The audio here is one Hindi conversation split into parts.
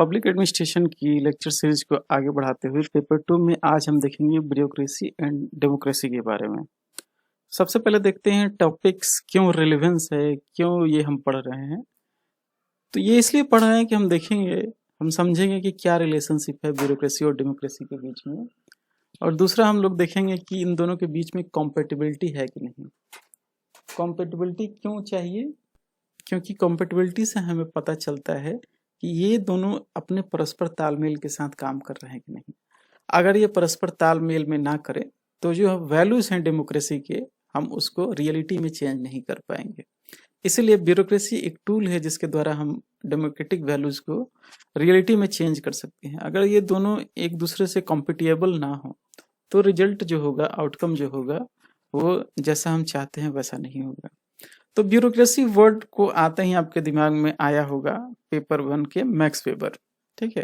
पब्लिक एडमिनिस्ट्रेशन की लेक्चर सीरीज को आगे बढ़ाते हुए पेपर 2 में आज हम देखेंगे ब्यूरोक्रेसी एंड डेमोक्रेसी के बारे में। सबसे पहले देखते हैं टॉपिक्स क्यों रिलेवेंस है, क्यों ये हम पढ़ रहे हैं। तो ये इसलिए पढ़ रहे हैं कि हम देखेंगे, हम समझेंगे कि क्या रिलेशनशिप है ब्यूरोक्रेसी और डेमोक्रेसी के बीच में, और दूसरा हम लोग देखेंगे कि इन दोनों के बीच में कॉम्पेटिबिलिटी है कि नहीं। कॉम्पेटिबिलिटी क्यों चाहिए? क्योंकि कॉम्पेटिबिलिटी से हमें पता चलता है कि ये दोनों अपने परस्पर तालमेल के साथ काम कर रहे हैं कि नहीं। अगर ये परस्पर तालमेल में ना करें तो जो वैल्यूज हैं डेमोक्रेसी के, हम उसको रियलिटी में चेंज नहीं कर पाएंगे। इसीलिए ब्यूरोक्रेसी एक टूल है जिसके द्वारा हम डेमोक्रेटिक वैल्यूज को रियलिटी में चेंज कर सकते हैं। अगर ये दोनों एक दूसरे से कॉम्पिटिएबल ना हो तो रिजल्ट जो होगा, आउटकम जो होगा, वो जैसा हम चाहते हैं वैसा नहीं होगा। तो ब्यूरोक्रेसी वर्ड को आते ही आपके दिमाग में आया होगा पेपर 1 के मैक्स वेबर, ठीक है।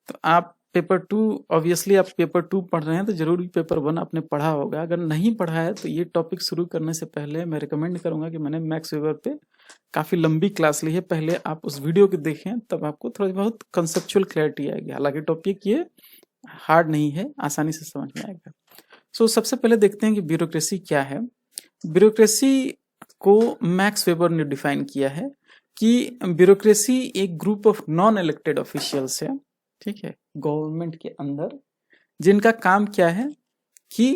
तो आप पेपर 2, ऑब्वियसली आप पेपर 2 पढ़ रहे हैं तो जरूर पेपर 1 आपने पढ़ा होगा। अगर नहीं पढ़ा है तो ये टॉपिक शुरू करने से पहले मैं रिकमेंड करूंगा कि मैंने मैक्स वेबर पे काफ़ी लंबी क्लास ली है, पहले आप उस वीडियो को देखें, तब आपको थोड़ी बहुत कंसेप्चुअल क्लैरिटी आएगी। हालांकि टॉपिक ये हार्ड नहीं है, आसानी से समझ में आएगा। सो सबसे पहले देखते हैं कि ब्यूरोक्रेसी क्या है। ब्यूरोक्रेसी को मैक्स वेबर ने डिफाइन किया है कि ब्यूरोक्रेसी एक group of non elected officials है, ठीक है, गवर्नमेंट के अंदर, जिनका काम क्या है कि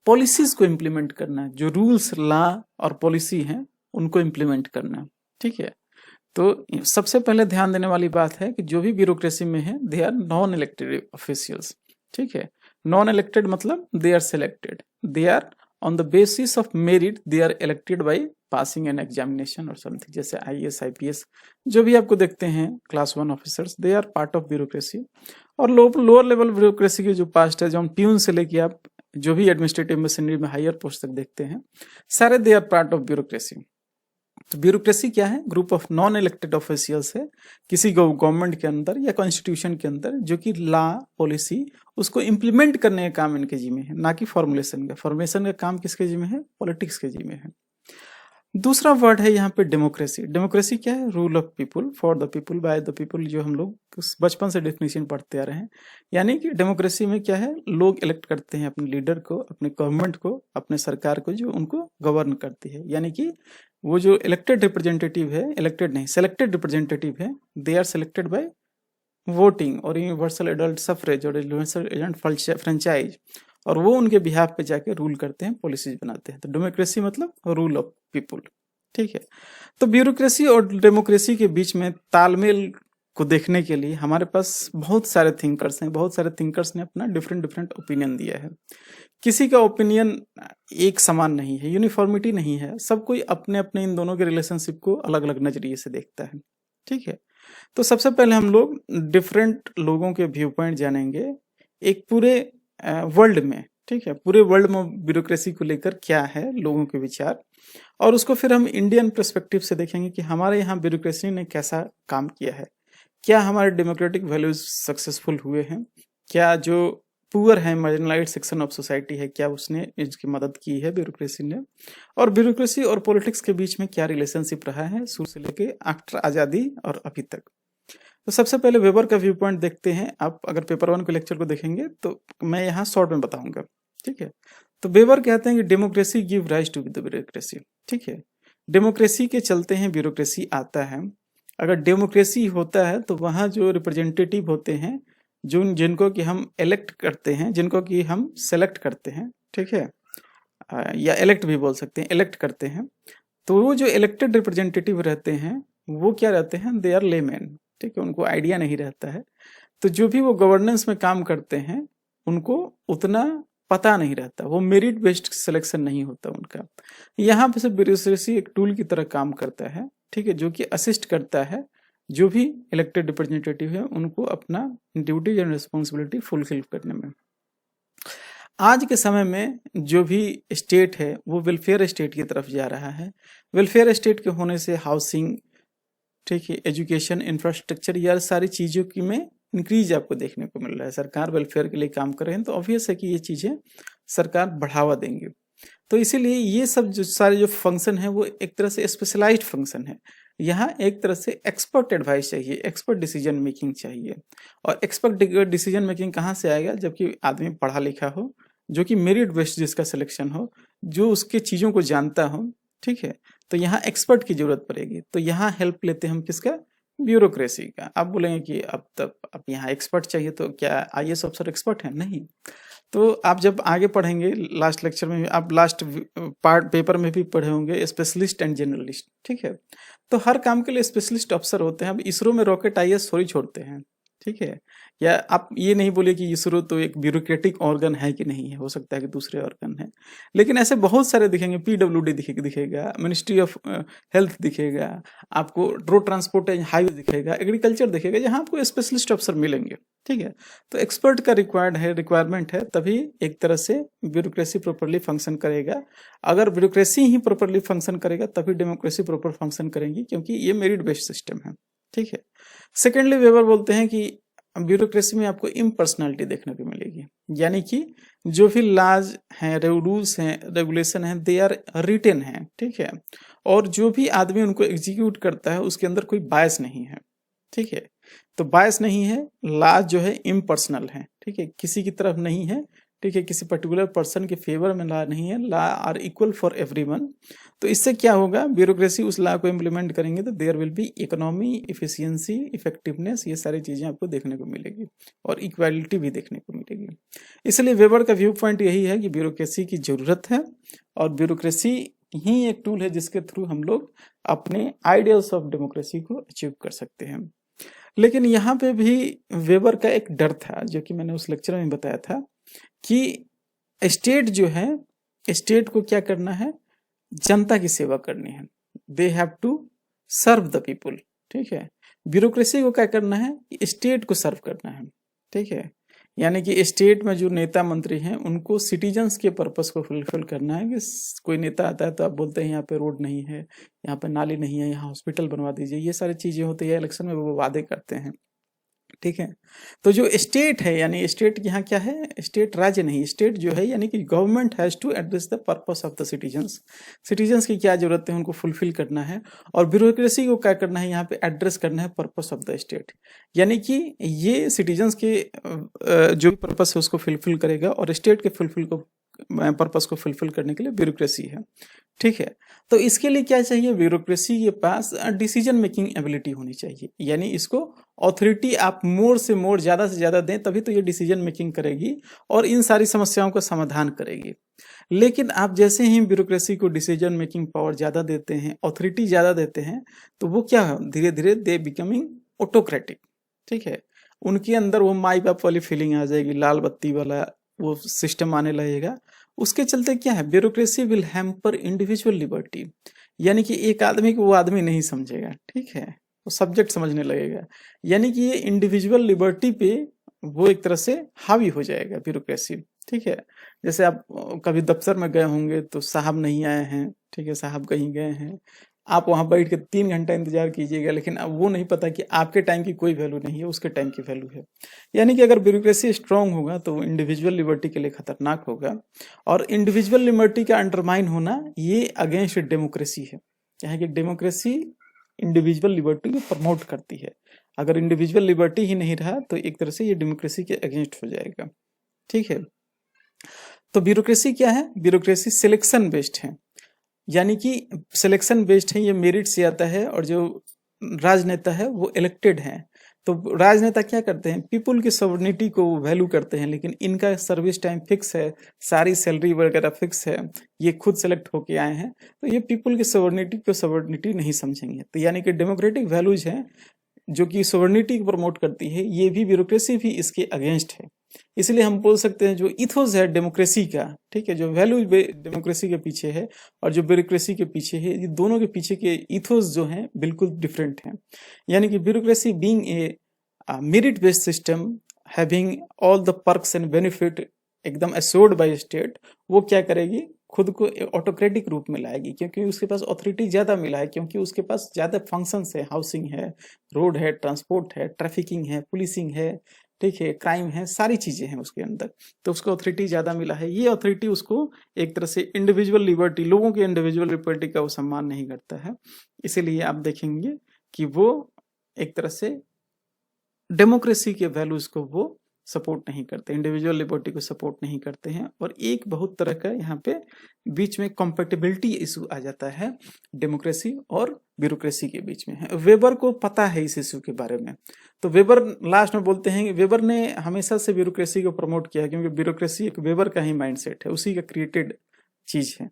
पॉलिसीज को इम्प्लीमेंट करना है। जो रूल्स, लॉ और पॉलिसी हैं उनको इम्प्लीमेंट करना, ठीक है। तो सबसे पहले ध्यान देने वाली बात है कि जो भी ब्यूरोक्रेसी में है they are non elected officials, ठीक है। नॉन इलेक्टेड मतलब they are selected, they are on the basis of merit, they are elected by passing an examination और समथिंग, जैसे IAS IPS जो भी आपको देखते हैं class 1 officers, they are part of bureaucracy. और लोअर लेवल ब्यूरोक्रेसी की जो पास्ट है, जो हम प्यून से लेके आप जो भी एडमिनिस्ट्रेटिव मशीनरी में हायर पोस्ट तक देखते हैं, सारे they are part of bureaucracy. तो ब्यूरोक्रेसी क्या है? Group of non elected officials है किसी गवर्नमेंट के अंदर या कॉन्स्टिट्यूशन के अंदर, जो कि लॉ पॉलिसी उसको इम्प्लीमेंट करने का काम इनके जिम्मे है, ना कि फॉर्मुलेशन का। फॉर्मुलेशन का काम किसके जिम्मे है? पॉलिटिक्स के जिम्मे है। दूसरा वर्ड है यहाँ पे डेमोक्रेसी। डेमोक्रेसी क्या है? Rule of people, for the people, by the people, जो हम लोग बचपन से डेफिनेशन पढ़ते आ रहे हैं। यानी कि डेमोक्रेसी में क्या है? लोग इलेक्ट करते हैं अपने लीडर को, अपने गवर्नमेंट को, अपने सरकार को, जो उनको गवर्न करती है। यानी कि वो जो इलेक्टेड रिप्रेजेंटेटिव है, इलेक्टेड नहीं, सेलेक्टेड रिप्रेजेंटेटिव है, they are selected by voting और यूनिवर्सल एडल्ट सफरेज और यूनिवर्सल एडल्ट फ्रेंचाइज, और वो उनके बिहाफ पे जाके रूल करते हैं, पॉलिसीज बनाते हैं। तो डेमोक्रेसी मतलब रूल ऑफ पीपुल, ठीक है। तो ब्यूरोक्रेसी और डेमोक्रेसी के बीच में तालमेल को देखने के लिए हमारे पास बहुत सारे थिंकर्स हैं। बहुत सारे थिंकर्स ने अपना डिफरेंट ओपिनियन दिया है। किसी का ओपिनियन एक समान नहीं है, यूनिफॉर्मिटी नहीं है। सब कोई अपने अपने इन दोनों के रिलेशनशिप को अलग अलग नजरिए से देखता है, ठीक है। तो सबसे पहले हम लोग डिफरेंट लोगों के व्यू पॉइंट जानेंगे एक पूरे वर्ल्ड में, ठीक है। पूरे वर्ल्ड में ब्यूरोक्रेसी को लेकर क्या है लोगों के विचार, और उसको फिर हम इंडियन पर्सपेक्टिव से देखेंगे कि हमारे यहाँ ब्यूरोक्रेसी ने कैसा काम किया है। क्या हमारे डेमोक्रेटिक वैल्यूज सक्सेसफुल हुए हैं? क्या जो पुअर है, मार्जिनलाइज्ड सेक्शन ऑफ सोसाइटी है, क्या उसने इसकी मदद की है ब्यूरोक्रेसी ने? और ब्यूरोक्रेसी और पॉलिटिक्स के बीच में क्या रिलेशनशिप रहा है शुरू से लेके आफ्टर आज़ादी और अभी तक। तो सबसे पहले वेबर का व्यू पॉइंट देखते हैं। आप अगर पेपर 1 के लेक्चर को देखेंगे तो मैं यहाँ शॉर्ट में बताऊंगा, ठीक है। तो वेबर कहते हैं कि democracy give rise to the bureaucracy, ठीक है। डेमोक्रेसी के चलते हैं ब्यूरोक्रेसी आता है। अगर डेमोक्रेसी होता है तो वहाँ जो रिप्रेजेंटेटिव होते हैं, जिनको कि हम इलेक्ट करते हैं, जिनको कि हम सेलेक्ट करते हैं, ठीक है, या इलेक्ट भी बोल सकते हैं, इलेक्ट करते हैं। तो वो जो इलेक्टेड रिप्रेजेंटेटिव रहते हैं वो क्या रहते हैं? दे आर लेमैन, ठीक है। उनको आइडिया नहीं रहता है, तो जो भी वो गवर्नेंस में काम करते हैं उनको उतना पता नहीं रहता, वो मेरिट बेस्ड सिलेक्शन नहीं होता उनका। यहाँ पे से ब्यूरोक्रेसी एक टूल की तरह काम करता है, ठीक है, जो कि असिस्ट करता है जो भी इलेक्टेड रिप्रेजेंटेटिव है उनको अपना ड्यूटी एंड रिस्पॉन्सिबिलिटी फुलफिल करने में। आज के समय में जो भी स्टेट है वो वेलफेयर स्टेट की तरफ जा रहा है। वेलफेयर स्टेट के होने से हाउसिंग, ठीक है, एजुकेशन, इंफ्रास्ट्रक्चर, यह सारी चीज़ों की में इंक्रीज आपको देखने को मिल रहा है। सरकार वेलफेयर के लिए काम कर रहे हैं तो ऑब्वियस है कि ये चीज़ें सरकार बढ़ावा देंगे। तो इसीलिए ये सब जो सारे जो फंक्शन है वो एक तरह से स्पेशलाइज्ड फंक्शन है। यहाँ एक तरह से एक्सपर्ट एडवाइस चाहिए, एक्सपर्ट डिसीजन मेकिंग चाहिए। और एक्सपर्ट डिसीजन मेकिंग कहाँ से आएगा? जबकि आदमी पढ़ा लिखा हो, जो कि मेरिट बेस्ड जिसका सिलेक्शन हो, जो उसके चीज़ों को जानता हो, ठीक है। तो यहाँ एक्सपर्ट की जरूरत पड़ेगी। तो यहाँ हेल्प लेते हैं हम किसका? ब्यूरोक्रेसी का। आप बोलेंगे कि अब यहाँ एक्सपर्ट चाहिए, तो क्या आईएएस अफसर एक्सपर्ट है? नहीं। तो आप जब आगे पढ़ेंगे लास्ट लेक्चर में, आप लास्ट पार्ट पेपर में भी पढ़े होंगे स्पेशलिस्ट एंड जनरलिस्ट, ठीक है। तो हर काम के लिए स्पेशलिस्ट अफसर होते हैं। अब इसरो में रॉकेट आईएएस थोड़ी छोड़ते हैं, ठीक है। या आप ये नहीं बोले कि इसरो तो एक ब्यूरोक्रेटिक ऑर्गन है कि नहीं है, हो सकता है कि दूसरे ऑर्गन है, लेकिन ऐसे बहुत सारे दिखेंगे। पीडब्ल्यूडी दिखेगा, मिनिस्ट्री ऑफ हेल्थ दिखेगा, आपको रोड ट्रांसपोर्ट एंड हाईवे दिखेगा, एग्रीकल्चर दिखेगा, जहाँ आपको स्पेशलिस्ट अफसर मिलेंगे, ठीक है। तो एक्सपर्ट का रिक्वायरमेंट है, तभी एक तरह से ब्यूरोक्रेसी प्रॉपरली फंक्शन करेगा। अगर ब्यूरोक्रेसी ही प्रॉपरली फंक्शन करेगा तभी डेमोक्रेसी प्रॉपर फंक्शन करेगी, क्योंकि ये मेरिट बेस्ड सिस्टम है, ठीक है। सेकेंडली वेबर बोलते हैं कि ब्यूरोक्रेसी में आपको इम्पर्सनैलिटी देखने को मिलेगी, यानी कि जो भी लॉज हैं, रूल्स हैं, रेगुलेशन हैं, दे आर रिटेन हैं, ठीक है। और जो भी आदमी उनको एग्जीक्यूट करता है उसके अंदर कोई बायस नहीं है, ठीक है। तो बायस नहीं है, लॉज जो है इम्पर्सनल है, ठीक है, किसी की तरफ नहीं है, ठीक है, किसी पर्टिकुलर पर्सन के फेवर में लॉ नहीं है, law are equal for everyone. तो इससे क्या होगा? ब्यूरोक्रेसी उस लॉ को इम्प्लीमेंट करेंगे तो there will be economy, efficiency, effectiveness, ये सारी चीजें आपको देखने को मिलेगी और इक्वालिटी भी देखने को मिलेगी। इसलिए वेबर का व्यू पॉइंट यही है कि ब्यूरोक्रेसी की जरूरत है, और ब्यूरोक्रेसी ही एक टूल है जिसके थ्रू हम लोग अपने आइडियल्स ऑफ डेमोक्रेसी को अचीव कर सकते हैं। लेकिन यहाँ पे भी वेबर का एक डर था, जो कि मैंने उस लेक्चर में बताया था कि स्टेट जो है, स्टेट को क्या करना है? जनता की सेवा करनी है। They have to serve the people, ठीक है। ब्यूरोक्रेसी को क्या करना है? स्टेट को सर्व करना है, ठीक है। यानी कि स्टेट में जो नेता मंत्री हैं उनको सिटीजन्स के पर्पस को फुलफिल करना है। कि कोई नेता आता है तो आप बोलते हैं यहाँ पे रोड नहीं है, यहाँ पे नाली नहीं है, यहाँ हॉस्पिटल बनवा दीजिए, ये सारी चीजें होती है इलेक्शन में, वो वादे करते हैं, ठीक है। तो जो स्टेट है, यानी स्टेट यहाँ क्या है? स्टेट राज्य नहीं, स्टेट जो है यानी कि government has to address the purpose of the citizens. Citizens की क्या जरूरत है उनको फुलफिल करना है, और ब्यूरोक्रेसी को क्या करना है? यहाँ पे एड्रेस करना है पर्पस ऑफ द स्टेट। यानी कि ये सिटीजन्स के जो पर्पस है उसको फुलफिल करेगा, और स्टेट के पर्पस को फुलफिल करने के लिए ब्यूरोक्रेसी है, ठीक है। तो इसके लिए क्या चाहिए? ब्यूरोक्रेसी के पास डिसीजन मेकिंग एबिलिटी होनी चाहिए, यानी इसको ऑथोरिटी आप मोर से मोर, ज्यादा से ज्यादा दें, तभी तो ये डिसीजन मेकिंग करेगी और इन सारी समस्याओं का समाधान करेगी। लेकिन आप जैसे ही ब्यूरोक्रेसी को डिसीजन मेकिंग पावर ज्यादा देते हैं, ऑथोरिटी ज्यादा देते हैं, तो वो क्या है? धीरे धीरे दे बिकमिंग ऑटोक्रेटिक, ठीक है। उनके अंदर वो माई बाप वाली फीलिंग आ जाएगी, लाल बत्ती वाला वो सिस्टम आने लगेगा। उसके चलते क्या है? Bureaucracy will hamper individual liberty, यानी कि एक आदमी को वो आदमी नहीं समझेगा, ठीक है, वो सब्जेक्ट समझने लगेगा। यानी कि ये इंडिविजुअल लिबर्टी पे वो एक तरह से हावी हो जाएगा ब्यूरोक्रेसी, ठीक है। जैसे आप कभी दफ्तर में गए होंगे तो साहब नहीं आए हैं, ठीक है, साहब कहीं गए हैं, आप वहां बैठ के 3 घंटा इंतजार कीजिएगा, लेकिन अब वो नहीं पता कि आपके टाइम की कोई वैल्यू नहीं है, उसके टाइम की वैल्यू है। यानी कि अगर ब्यूरोक्रेसी स्ट्रांग होगा तो वो इंडिविजुअल लिबर्टी के लिए खतरनाक होगा, और इंडिविजुअल लिबर्टी का अंडरमाइन होना ये अगेंस्ट डेमोक्रेसी है। यहाँ की डेमोक्रेसी इंडिविजुअल लिबर्टी को प्रमोट करती है। अगर इंडिविजुअल लिबर्टी ही नहीं रहा तो एक तरह से ये डेमोक्रेसी के अगेंस्ट हो जाएगा, ठीक है। तो ब्यूरोक्रेसी क्या है? ब्यूरोक्रेसी सिलेक्शन बेस्ड है, यानी कि सिलेक्शन बेस्ड है, ये मेरिट से आता है, और जो राजनेता है वो इलेक्टेड है। तो राजनेता क्या करते हैं? पीपुल की सॉवरेनिटी को वैल्यू करते हैं, लेकिन इनका सर्विस टाइम फिक्स है, सारी सैलरी वगैरह फिक्स है, ये खुद सेलेक्ट होके आए हैं, तो ये पीपुल की सॉवरेनिटी को सॉवरेनिटी नहीं समझेंगे। तो यानी कि डेमोक्रेटिक वैल्यूज हैं जो कि सॉवरेनिटी को प्रमोट करती है, ये भी ब्यूरोक्रेसी भी इसके अगेंस्ट है। इसलिए हम बोल सकते हैं जो इथोस है डेमोक्रेसी का, ठीक है, जो वैल्यू डेमोक्रेसी के पीछे है और जो ब्यूरोक्रेसी के पीछे है, ये दोनों के पीछे के इथोस जो हैं बिल्कुल डिफरेंट हैं। यानी कि bureaucracy being a merit based system having all the perks and benefit एकदम एश्योर्ड बाय स्टेट, वो क्या करेगी? खुद को ऑटोक्रेटिक रूप में लाएगी, क्योंकि उसके पास ऑथोरिटी ज्यादा मिला है, क्योंकि उसके पास ज्यादा फंक्शंस है, हाउसिंग है, रोड है, ट्रांसपोर्ट है, ट्रैफिकिंग है, पुलिसिंग है, ठीक है, क्राइम है, सारी चीजें हैं उसके अंदर, तो उसको अथॉरिटी ज्यादा मिला है। ये अथॉरिटी उसको एक तरह से इंडिविजुअल लिबर्टी, लोगों की इंडिविजुअल लिबर्टी का वो सम्मान नहीं करता है। इसीलिए आप देखेंगे कि वो एक तरह से डेमोक्रेसी के वैल्यूज को वो सपोर्ट नहीं करते, इंडिविजुअल लिबर्टी को सपोर्ट नहीं करते हैं। और एक बहुत तरह का यहाँ पे बीच में कंपैटिबिलिटी इशू आ जाता है डेमोक्रेसी और ब्यूरोक्रेसी के बीच में है। वेबर को पता है इस इशू के बारे में, तो वेबर लास्ट में बोलते हैं कि वेबर ने हमेशा से ब्यूरोक्रेसी को प्रमोट किया, क्योंकि ब्यूरोक्रेसी एक वेबर का ही माइंडसेट है, उसी का क्रिएटेड चीज है।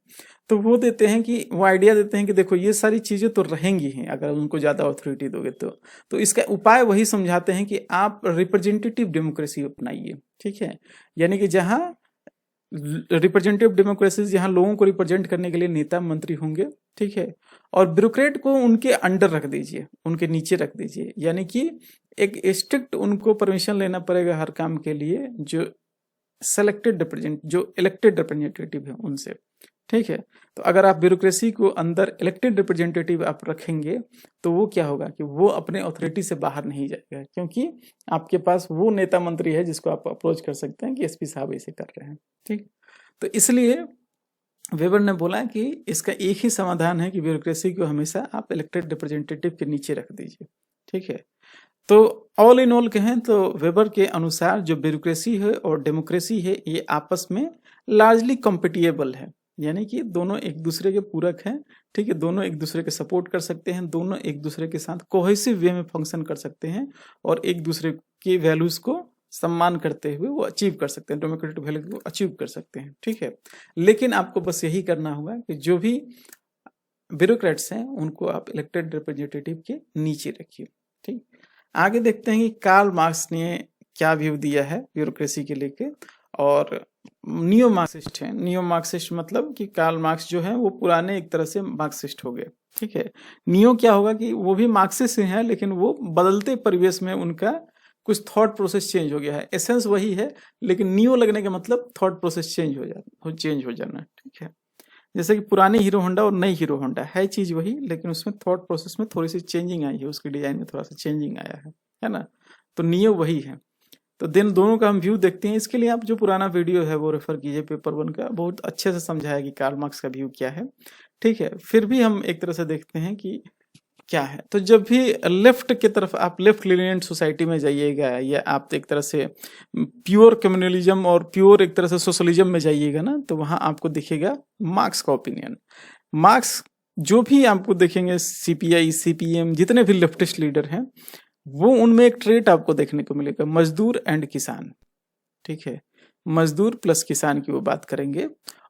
तो वो देते हैं कि वो आइडिया देते हैं कि देखो ये सारी चीजें तो रहेंगी ही अगर उनको ज्यादा अथॉरिटी दोगे तो इसका उपाय वही समझाते हैं कि आप रिप्रेजेंटेटिव डेमोक्रेसी अपनाइए, ठीक है। यानी कि जहां रिप्रेजेंटेटिव डेमोक्रेसी, जहां लोगों को रिप्रेजेंट करने के लिए नेता मंत्री होंगे, ठीक है, और ब्यूरोक्रेट को उनके अंडर रख दीजिए, उनके नीचे रख दीजिए। यानी कि एक स्ट्रिक्ट उनको परमिशन लेना पड़ेगा हर काम के लिए, जो जो इलेक्टेड रिप्रेजेंटेटिव है उनसे, ठीक है। तो अगर आप ब्यूरोक्रेसी को अंदर इलेक्टेड रिप्रेजेंटेटिव आप रखेंगे तो वो क्या होगा कि वो अपने अथॉरिटी से बाहर नहीं जाएगा, क्योंकि आपके पास वो नेता मंत्री है जिसको आप अप्रोच कर सकते हैं कि एसपी साहब ऐसे कर रहे हैं, ठीक। तो इसलिए वेबर ने बोला कि इसका एक ही समाधान है कि ब्यूरोक्रेसी को हमेशा आप इलेक्टेड रिप्रेजेंटेटिव के नीचे रख दीजिए, ठीक है। तो ऑल इन ऑल कहें तो वेबर के अनुसार जो ब्यूरोक्रेसी है और डेमोक्रेसी है ये आपस में लार्जली कॉम्पिटिएबल है, यानी कि दोनों एक दूसरे के पूरक हैं, ठीक है। दोनों एक दूसरे के सपोर्ट कर सकते हैं, दोनों एक दूसरे के साथ कोहेसिव वे में फंक्शन कर सकते हैं और एक दूसरे की वैल्यूज को सम्मान करते हुए वो अचीव कर सकते हैं, डेमोक्रेटिक वैल्यू को अचीव कर सकते हैं, ठीक है। लेकिन आपको बस यही करना होगा कि जो भी ब्यूरोक्रेट्स हैं उनको आप इलेक्टेड रिप्रेजेंटेटिव के नीचे रखिए, ठीक। आगे देखते हैं कि कार्ल मार्क्स ने क्या व्यू दिया है ब्यूरोक्रेसी के लेके, और नियो मार्क्सिस्ट है। नियो मार्क्सिस्ट मतलब कि कार्ल मार्क्स जो है वो पुराने एक तरह से मार्क्सिस्ट हो गए, ठीक है। नियो क्या होगा कि वो भी मार्क्सिस्ट हैं, लेकिन वो बदलते परिवेश में उनका कुछ थॉट प्रोसेस चेंज हो गया है। एसेंस वही है, लेकिन नियो लगने का मतलब थॉट प्रोसेस चेंज हो जाना, ठीक है। जैसे कि पुरानी हीरो होंडा और नई हीरो होंडा है चीज वही, लेकिन उसमें थॉट प्रोसेस में थोड़ी सी चेंजिंग आई है, उसके डिजाइन में थोड़ा सा चेंजिंग आया है ना। तो नियो वही है। तो दिन दोनों का हम व्यू देखते हैं। इसके लिए आप जो पुराना वीडियो है वो रेफर कीजिए, पेपर 1 का, बहुत अच्छे से समझाया कि कार्ल मार्क्स का व्यू क्या है, ठीक है। फिर भी हम एक तरह से देखते हैं कि क्या है। तो जब भी लेफ्ट की तरफ आप लेफ्ट लीनियंट सोसाइटी में जाइएगा, या आप एक तरह से प्योर कम्युनलिज्म और प्योर एक तरह से सोशलिज्म में जाइएगा ना, तो वहां आपको दिखेगा मार्क्स का ओपिनियन। मार्क्स जो भी आपको देखेंगे, सीपीआई, सीपीएम, जितने भी लेफ्टिस्ट लीडर हैं, वो उनमें एक ट्रेट आपको देखने को मिलेगा, मजदूर एंड किसान, ठीक है। मजदूर प्लस किसान की वो बात करेंगे,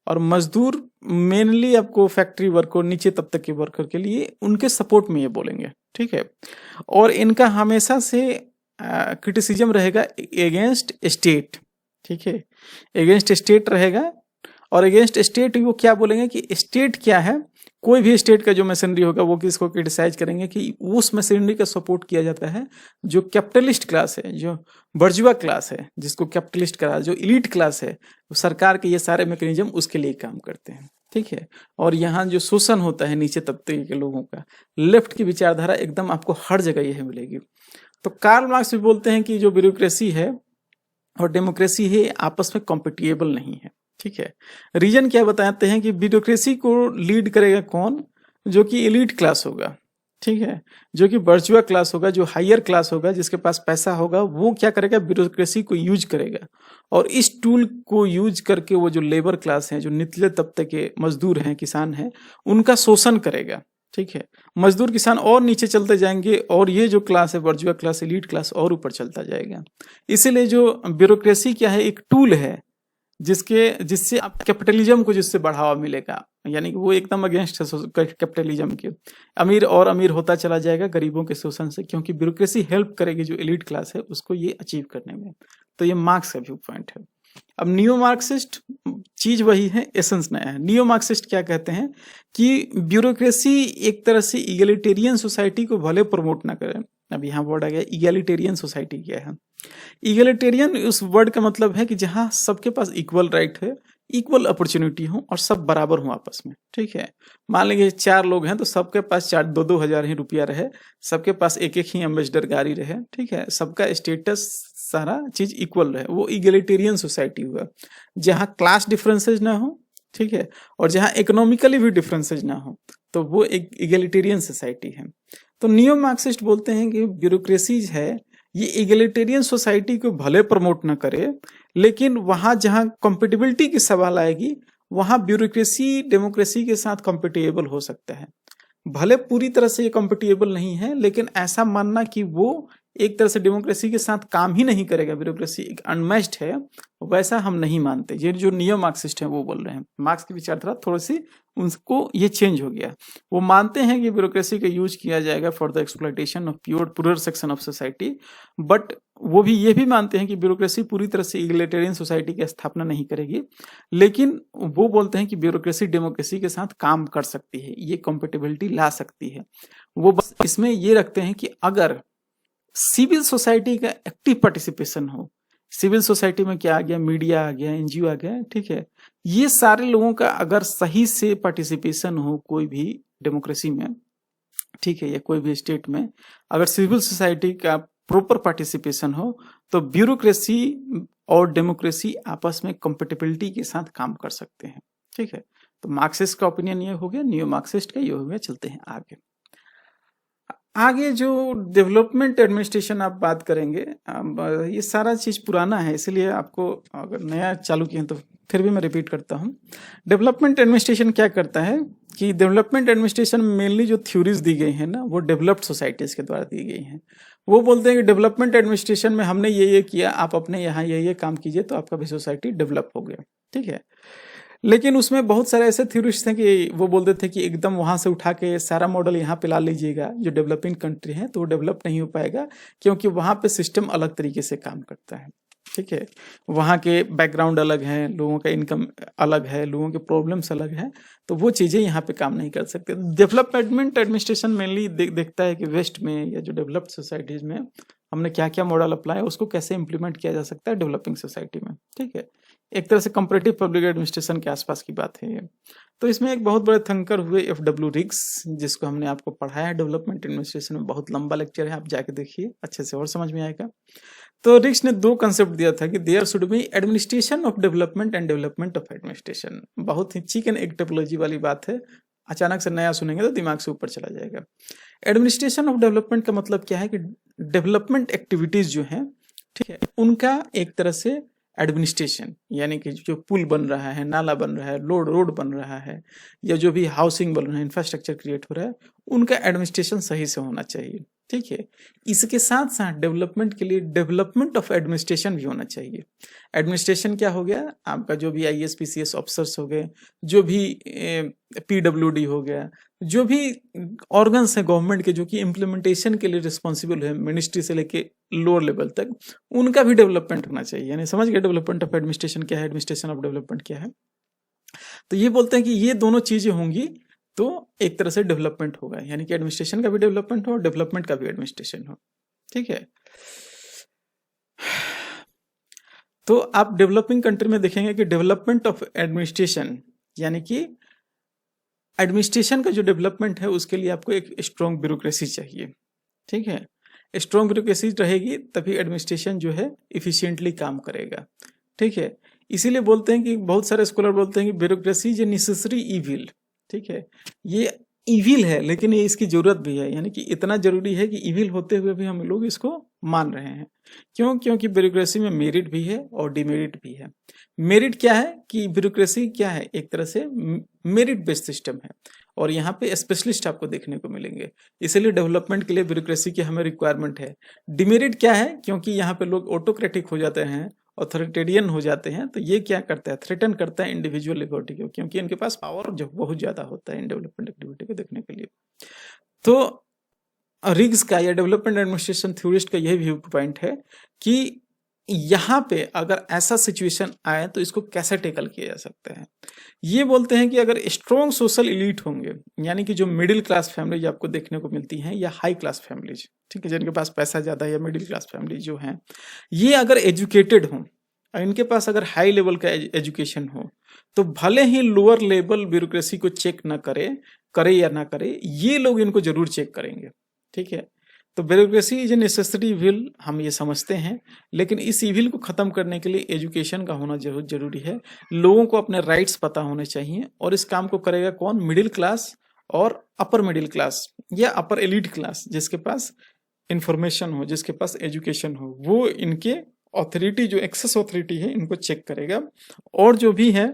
और मजदूर मेनली आपको फैक्ट्री वर्कर, नीचे तबके के वर्कर के लिए उनके सपोर्ट में ये बोलेंगे, ठीक है। और इनका हमेशा से क्रिटिसिज्म रहेगा अगेंस्ट स्टेट, ठीक है, अगेंस्ट स्टेट रहेगा। और अगेंस्ट स्टेट वो क्या बोलेंगे कि स्टेट क्या है, कोई भी स्टेट का जो मशीनरी होगा वो किसको क्रिटिसाइज करेंगे कि उस मशीनरी का सपोर्ट किया जाता है जो कैपिटलिस्ट क्लास है, जो बर्जुआ क्लास है, जिसको कैपिटलिस्ट कहा, जो इलीट क्लास है, तो सरकार के ये सारे मैकेनिज्म उसके लिए काम करते हैं, ठीक है। और यहाँ जो शोषण होता है नीचे तबके के लोगों का, लेफ्ट की विचारधारा एकदम आपको हर जगह यह मिलेगी। तो कार्ल मार्क्स भी बोलते हैं कि जो ब्यूरोक्रेसी है और डेमोक्रेसी है आपस में कॉम्पिटिएबल नहीं है, ठीक है। रीजन क्या बताते हैं कि ब्यूरोक्रेसी को लीड करेगा कौन, जो कि एलीट क्लास होगा, ठीक है, जो कि बर्जुआ क्लास होगा, जो हायर क्लास होगा, जिसके पास पैसा होगा, वो क्या करेगा, ब्यूरोक्रेसी को यूज करेगा। और इस टूल को यूज करके वो जो लेबर क्लास है, जो निचले तबके के मजदूर हैं, किसान हैं, उनका शोषण करेगा, ठीक है। मजदूर किसान और नीचे चलते जाएंगे, और ये जो क्लास है, बर्जुआ क्लास, एलीट क्लास, और ऊपर चलता जाएगा। इसीलिए जो ब्यूरोक्रेसी क्या है, एक टूल है जिससे आप कैपिटलिज्म को जिससे बढ़ावा मिलेगा, यानी कि वो एकदम अगेंस्ट है कैपिटलिज्म के। अमीर और अमीर होता चला जाएगा गरीबों के शोषण से, क्योंकि ब्यूरोक्रेसी हेल्प करेगी जो एलीट क्लास है उसको ये अचीव करने में। तो ये मार्क्स का व्यू पॉइंट है। अब नियो मार्क्सिस्ट चीज वही है, एसेंस नया है। नियो मार्क्सिस्ट क्या कहते हैं कि ब्यूरोक्रेसी एक तरह से इगलिटेरियन सोसाइटी को भले प्रमोट ना करे। अब यहाँ वर्ड आ गया इगलिटेरियन सोसाइटी क्या है। इगलिटेरियन उस वर्ड का मतलब है कि जहाँ सबके पास इक्वल राइट है, इक्वल अपॉर्चुनिटी हो और सब बराबर हो आपस में, ठीक है। मान लीजिए 4 लोग हैं तो सबके पास 2-2 हजार ही रुपया रहे, सबके पास एक ही एम्बेसडर गाड़ी रहे, ठीक है, सबका स्टेटस सारा चीज इक्वल रहे, वो इगलिटेरियन सोसाइटी हुआ, जहाँ क्लास डिफरेंसेज ना हो, ठीक है, और जहाँ इकोनॉमिकली भी डिफरेंसेज ना हो, तो वो एक इगलिटेरियन सोसाइटी है। तो नियो मार्क्सिस्ट बोलते हैं कि ब्यूरोक्रेसी है ये इगलिटेरियन सोसाइटी को भले प्रमोट ना करे, लेकिन वहां जहां कॉम्पिटिबिलिटी की सवाल आएगी वहां ब्यूरोक्रेसी डेमोक्रेसी के साथ कॉम्पिटेबल हो सकता है। भले पूरी तरह से ये कॉम्पिटेबल नहीं है, लेकिन ऐसा मानना कि वो एक तरह से डेमोक्रेसी के साथ काम ही नहीं करेगा, ब्यूरोक्रेसी एक अनमैच्ड है, वैसा हम नहीं मानते। ये जो नियो मार्क्सिस्ट है वो बोल रहे हैं, मार्क्स की विचारधारा थोड़ी सी उनको ये चेंज हो गया। वो मानते हैं कि ब्यूरोक्रेसी का यूज किया जाएगा for the exploitation of poor section of society, but वो भी ये भी मानते हैं कि ब्यूरोक्रेसी पूरी तरह से इगलिटेरियन सोसाइटी की स्थापना नहीं करेगी, लेकिन वो बोलते हैं कि ब्यूरोक्रेसी डेमोक्रेसी के साथ काम कर सकती है, ये कॉम्पेटिबिलिटी ला सकती है। वो बस इसमें ये रखते हैं कि अगर सिविल सोसाइटी का एक्टिव पार्टिसिपेशन हो, सिविल सोसाइटी में क्या आ गया, मीडिया आ गया, एनजीओ आ गया, ठीक है, ये सारे लोगों का अगर सही से पार्टिसिपेशन हो कोई भी डेमोक्रेसी में, ठीक है, या कोई भी स्टेट में अगर सिविल सोसाइटी का प्रॉपर पार्टिसिपेशन हो, तो ब्यूरोक्रेसी और डेमोक्रेसी आपस में कंपेटिबिलिटी के साथ काम कर सकते हैं, ठीक है। तो मार्क्सिस्ट का ओपिनियन ये हो गया, नियो मार्क्सिस्ट का ये हो गया। चलते हैं आगे। आगे जो डेवलपमेंट एडमिनिस्ट्रेशन आप बात करेंगे, ये सारा चीज पुराना है, इसलिए आपको अगर नया चालू किए तो फिर भी मैं रिपीट करता हूँ। डेवलपमेंट एडमिनिस्ट्रेशन क्या करता है कि डेवलपमेंट एडमिनिस्ट्रेशन मेनली जो थ्योरीज दी गई है ना, वो डेवलप्ड सोसाइटीज के द्वारा दी गई हैं। वो बोलते हैं कि डेवलपमेंट एडमिनिस्ट्रेशन में हमने ये किया, आप अपने यहाँ ये काम कीजिए तो आपका भी सोसाइटी डेवलप हो गया, ठीक है। लेकिन उसमें बहुत सारे ऐसे थ्योरिस्ट हैं कि वो बोलते थे कि एकदम वहां से उठा के सारा मॉडल यहाँ पे ला लीजिएगा जो डेवलपिंग कंट्री है, तो वो डेवलप नहीं हो पाएगा, क्योंकि वहां पे सिस्टम अलग तरीके से काम करता है, ठीक है। वहाँ के बैकग्राउंड अलग है, लोगों का इनकम अलग है, लोगों के प्रॉब्लम्स अलग है, तो वो चीज़ें यहाँ पे काम नहीं कर सकते। डेवलपमेंट एडमिनिस्ट्रेशन मेनली देखता है कि वेस्ट में या जो डेवलप्ड सोसाइटीज़ में हमने क्या क्या मॉडल अप्लाई, उसको कैसे इम्प्लीमेंट किया जा सकता है डेवलपिंग सोसाइटी में, ठीक है। एक तरह से कंपैरेटिव पब्लिक एडमिनिस्ट्रेशन के आसपास की बात है ये। तो इसमें एक बहुत बड़े थंकर हुए FW रिग्स, जिसको हमने आपको पढ़ाया है डेवलपमेंट एडमिनिस्ट्रेशन में, बहुत लंबा लेक्चर है, आप जाके देखिए अच्छे से और समझ में आएगा। तो रिग्स ने 2 कंसेप्ट दिया था कि there should be administration of development and development of administration. बहुत ही चिकन एग टेक्नोलॉजी वाली बात है, अचानक से नया सुनेंगे तो दिमाग से ऊपर चला जाएगा। एडमिनिस्ट्रेशन ऑफ डेवलपमेंट का मतलब क्या है कि डेवलपमेंट एक्टिविटीज जो हैं, ठीक है, उनका एक तरह से एडमिनिस्ट्रेशन, यानी कि जो पुल बन रहा है, नाला बन रहा है, रोड बन रहा है, या जो भी हाउसिंग बन रहा है, इंफ्रास्ट्रक्चर क्रिएट हो रहा है, उनका एडमिनिस्ट्रेशन सही से होना चाहिए, ठीक है। इसके साथ साथ डेवलपमेंट के लिए डेवलपमेंट ऑफ एडमिनिस्ट्रेशन भी होना चाहिए। एडमिनिस्ट्रेशन क्या हो गया, आपका जो भी IAS PCS ऑफिसर्स हो गए, जो भी PWD हो गया, जो भी ऑर्गन्स हैं गवर्नमेंट के जो कि इम्प्लीमेंटेशन के लिए रिस्पॉन्सिबल है, मिनिस्ट्री से लेके लोअर लेवल तक, उनका भी डेवलपमेंट होना चाहिए। यानी समझ गए डेवलपमेंट ऑफ एडमिनिस्ट्रेशन क्या है, एडमिनिस्ट्रेशन ऑफ डेवलपमेंट क्या है। तो ये बोलते हैं कि ये दोनों चीजें होंगी तो एक तरह से डेवलपमेंट होगा, यानी कि एडमिनिस्ट्रेशन का भी डेवलपमेंट हो, डेवलपमेंट का भी एडमिनिस्ट्रेशन हो, ठीक है। तो आप डेवलपिंग कंट्री में देखेंगे कि डेवलपमेंट ऑफ एडमिनिस्ट्रेशन, यानी कि एडमिनिस्ट्रेशन का जो डेवलपमेंट है उसके लिए आपको एक स्ट्रॉन्ग ब्यूरोक्रेसी चाहिए, ठीक है। स्ट्रॉन्ग ब्यूरोक्रेसी रहेगी तभी एडमिनिस्ट्रेशन जो है इफिशिएंटली काम करेगा, ठीक है। इसीलिए बोलते हैं कि बहुत सारे स्कॉलर बोलते हैं कि bureaucracy is a necessary evil, ठीक है। ये इविल है लेकिन ये इसकी जरूरत भी है, यानी कि इतना जरूरी है कि इविल होते हुए भी हम लोग इसको मान रहे हैं। क्यों? क्योंकि ब्यूरोक्रेसी में मेरिट भी है और डिमेरिट भी है। मेरिट क्या है कि ब्यूरोक्रेसी क्या है, एक तरह से मेरिट बेस्ड सिस्टम है और यहाँ पे स्पेशलिस्ट आपको देखने को मिलेंगे, इसलिए डेवलपमेंट के लिए ब्यूरोक्रेसी की हमें रिक्वायरमेंट है। डिमेरिट क्या है, क्योंकि यहाँ पे लोग ऑटोक्रेटिक हो जाते हैं, ऑथोरिटेरियन हो जाते हैं, तो ये क्या करता है, थ्रेटन करता है इंडिविजुअल लिबर्टी को, क्योंकि इनके पास पावर जो बहुत ज्यादा होता है इन डेवलपमेंट एक्टिविटी को देखने के लिए। तो रिग्स का या डेवलपमेंट एडमिनिस्ट्रेशन थ्योरिस्ट का यह व्यू पॉइंट है कि यहाँ पे अगर ऐसा सिचुएशन आए तो इसको कैसे टेकल किया जा सकता है। ये बोलते हैं कि अगर स्ट्रॉन्ग सोशल इलीट होंगे, यानी कि जो मिडिल क्लास फैमिलीज आपको देखने को मिलती हैं या हाई क्लास फैमिलीज, ठीक है, जिनके पास पैसा ज्यादा है, या मिडिल क्लास फैमिली जो हैं, ये अगर एजुकेटेड हों, इनके पास अगर हाई लेवल का एजुकेशन हो तो भले ही लोअर लेवल ब्यूरोक्रेसी को चेक ना करे या ना करे, ये लोग इनको जरूर चेक करेंगे। ठीक है, तो bureaucracy is a necessary evil, हम ये समझते हैं, लेकिन इस इविल को खत्म करने के लिए एजुकेशन का होना जरूरी है। लोगों को अपने राइट्स पता होने चाहिए, और इस काम को करेगा कौन? मिडिल क्लास और अपर मिडिल क्लास या अपर एलिट क्लास, जिसके पास इंफॉर्मेशन हो, जिसके पास एजुकेशन हो, वो इनके ऑथोरिटी, जो एक्सेस ऑथोरिटी है, इनको चेक करेगा। और जो भी है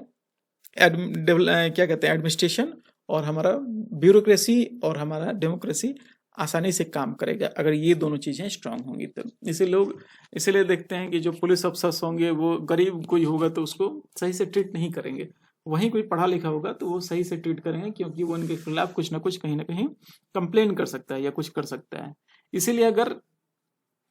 क्या कहते हैं, एडमिनिस्ट्रेशन और हमारा ब्यूरोक्रेसी और हमारा डेमोक्रेसी आसानी से काम करेगा, अगर ये दोनों चीजें स्ट्रांग होंगी तो। इसीलिए देखते हैं कि जो पुलिस अफसर्स होंगे वो गरीब कोई होगा तो उसको सही से ट्रीट नहीं करेंगे, वहीं कोई पढ़ा लिखा होगा तो वो सही से ट्रीट करेंगे, क्योंकि वो उनके खिलाफ कुछ ना कुछ कहीं ना कहीं कंप्लेन कर सकता है या कुछ कर सकता है। इसीलिए अगर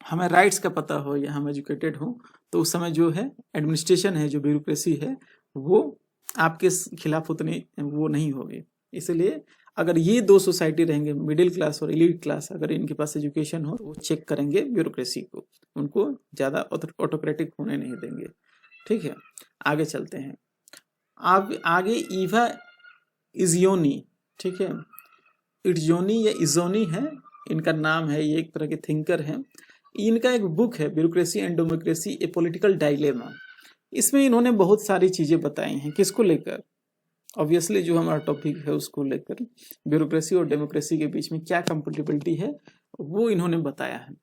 हमें राइट्स का पता हो या हम एजुकेटेड हो तो उस समय जो है एडमिनिस्ट्रेशन है, जो ब्यूरोक्रेसी है, वो आपके खिलाफ उतनी वो नहीं होगी। इसलिए अगर ये दो सोसाइटी रहेंगे, मिडिल क्लास और एलीट क्लास, अगर इनके पास एजुकेशन हो तो वो चेक करेंगे ब्यूरोक्रेसी को, उनको ज़्यादा ऑटोक्रेटिक होने नहीं देंगे। ठीक है, आगे चलते हैं। आगे ईवा इजियोनी, ठीक है, इट्जोनी या इजोनी है इनका नाम है, ये एक तरह के थिंकर हैं। इनका एक बुक है bureaucracy and democracy A political dilemma. इसमें इन्होंने बहुत सारी चीजें बताई हैं, किसको लेकर? ऑब्वियसली जो हमारा टॉपिक है उसको लेकर, ब्यूरोक्रेसी और डेमोक्रेसी के बीच में क्या कंपेटिबिलिटी है वो इन्होंने बताया है।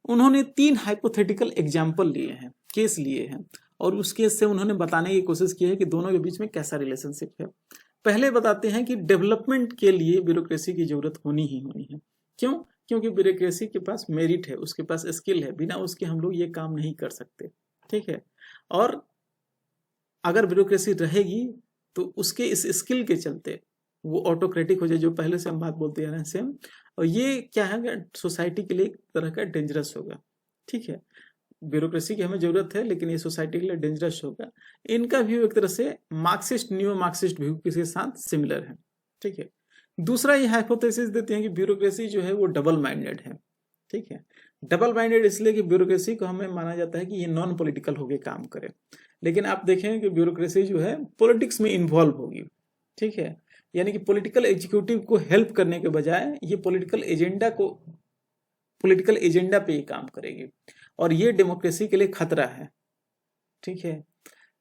उन्होंने 3 हाइपोथेटिकल एग्जाम्पल लिए हैं, केस लिए हैं, और उस केस से उन्होंने बताने की कोशिश की है कि दोनों के बीच में कैसा रिलेशनशिप है। पहले बताते हैं कि डेवलपमेंट के लिए ब्यूरोक्रेसी की जरूरत होनी ही होनी है। क्यों? क्योंकि ब्यूरोक्रेसी के पास मेरिट है, उसके पास स्किल है, बिना उसके हम लोग ये काम नहीं कर सकते। ठीक है, और अगर ब्यूरोक्रेसी रहेगी तो उसके इस स्किल के चलते वो ऑटोक्रेटिक हो जाए, जो पहले से हम बात बोलते हैं सेम, और ये क्या है, सोसाइटी के लिए एक तरह का डेंजरस होगा। ठीक है, ब्यूरोक्रेसी की हमें जरूरत है, लेकिन ये सोसाइटी के लिए डेंजरस होगा। इनका व्यू एक तरह से मार्क्सिस्ट, न्यू मार्क्सिस्ट व्यू के साथ सिमिलर है। ठीक है, दूसरा ये हाइपोथेसिस देते हैं कि ब्यूरोक्रेसी जो है वो डबल माइंडेड है। ठीक है, डबल माइंडेड इसलिए कि ब्यूरोक्रेसी को हमें माना जाता है कि ये नॉन पॉलिटिकल होकर काम करे, लेकिन आप देखें कि ब्यूरोक्रेसी जो है पॉलिटिक्स में इन्वॉल्व होगी। ठीक है, यानी कि पॉलिटिकल एग्जीक्यूटिव को हेल्प करने के बजाय ये पॉलिटिकल एजेंडा पे ही काम करेगी, और ये डेमोक्रेसी के लिए खतरा है। ठीक है,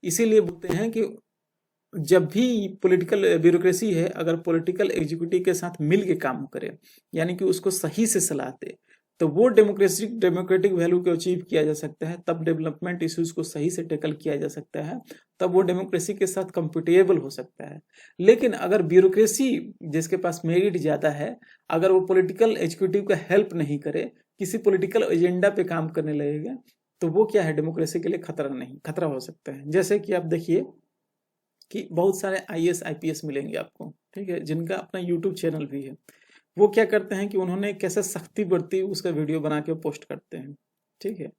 इसीलिए बोलते हैं कि जब भी पॉलिटिकल ब्यूरोक्रेसी है, अगर पॉलिटिकल एग्जीक्यूटिव के साथ मिल के काम करे, यानी कि उसको सही से सलाह दे, तो वो डेमोक्रेटिक वैल्यू को अचीव किया जा सकता है, तब डेवलपमेंट इश्यूज को सही से टैकल किया जा सकता है, तब वो डेमोक्रेसी के साथ कंपेटेबल हो सकता है। लेकिन अगर ब्यूरोक्रेसी जिसके पास मेरिट ज्यादा है, अगर वो पॉलिटिकल एग्जीक्यूटिव का हेल्प नहीं करे, किसी पॉलिटिकल एजेंडा पे काम करने लगेगा, तो वो क्या है, डेमोक्रेसी के लिए खतरा हो सकता है। जैसे कि आप देखिए कि बहुत सारे IAS IPS मिलेंगे आपको, ठीक है, जिनका अपना यूट्यूब चैनल भी है। वो क्या करते हैं कि उन्होंने कैसे सख्ती बरती उसका वीडियो बना के पोस्ट करते हैं। ठीक है,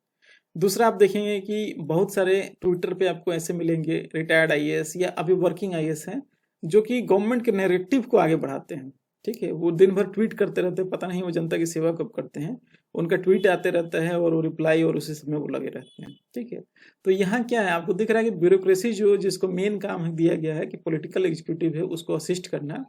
दूसरा आप देखेंगे कि बहुत सारे ट्विटर पे आपको ऐसे मिलेंगे रिटायर्ड IAS या अभी वर्किंग IAS हैं, जो कि गवर्नमेंट के नैरेटिव को आगे बढ़ाते हैं। ठीक है, वो दिन भर ट्वीट करते रहते हैं, पता नहीं वो जनता की सेवा कब करते हैं, उनका ट्वीट आते रहता है और वो रिप्लाई और उसी समय वो लगे रहते हैं। ठीक है, तो यहाँ क्या है, आपको दिख रहा है कि ब्यूरोक्रेसी जिसको मेन काम दिया गया है कि पॉलिटिकल एग्जीक्यूटिव है उसको असिस्ट करना,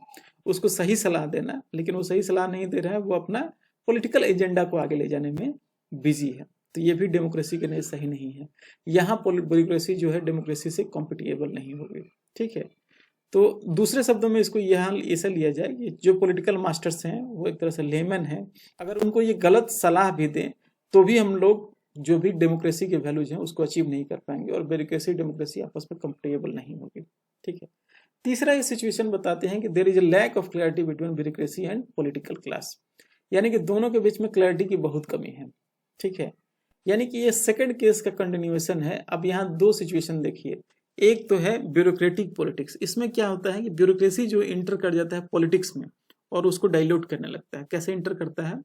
उसको सही सलाह देना, लेकिन वो सही सलाह नहीं दे रहा है, वो अपना पॉलिटिकल एजेंडा को आगे ले जाने में बिजी है। तो ये भी डेमोक्रेसी के लिए सही नहीं है। यहाँ ब्यूरोक्रेसी जो है डेमोक्रेसी से कॉम्पिटिएबल नहीं होगी। ठीक है, तो दूसरे शब्दों में इसको यहाँ ऐसा लिया जाए कि जो पॉलिटिकल मास्टर्स हैं वो एक तरह से लेमन हैं, अगर उनको ये गलत सलाह भी दें तो भी हम लोग जो भी डेमोक्रेसी के वैल्यूज हैं उसको अचीव नहीं कर पाएंगे, और ब्यूरोक्रेसी डेमोक्रेसी आपस में कंपेटेबल नहीं होगी। ठीक है, तीसरा ये सिचुएशन बताते हैं कि there is a lack of clarity between bureaucracy and political class, यानी कि दोनों के बीच में क्लैरिटी की बहुत कमी है। ठीक है, यानी कि ये सेकंड केस का कंटिन्यूएशन है। अब यहाँ 2 सिचुएशन देखिए, एक तो है ब्यूरोक्रेटिक पॉलिटिक्स। इसमें क्या होता है कि ब्यूरोक्रेसी जो इंटर कर जाता है पॉलिटिक्स में और उसको डाइल्यूट करने लगता है। कैसे इंटर करता है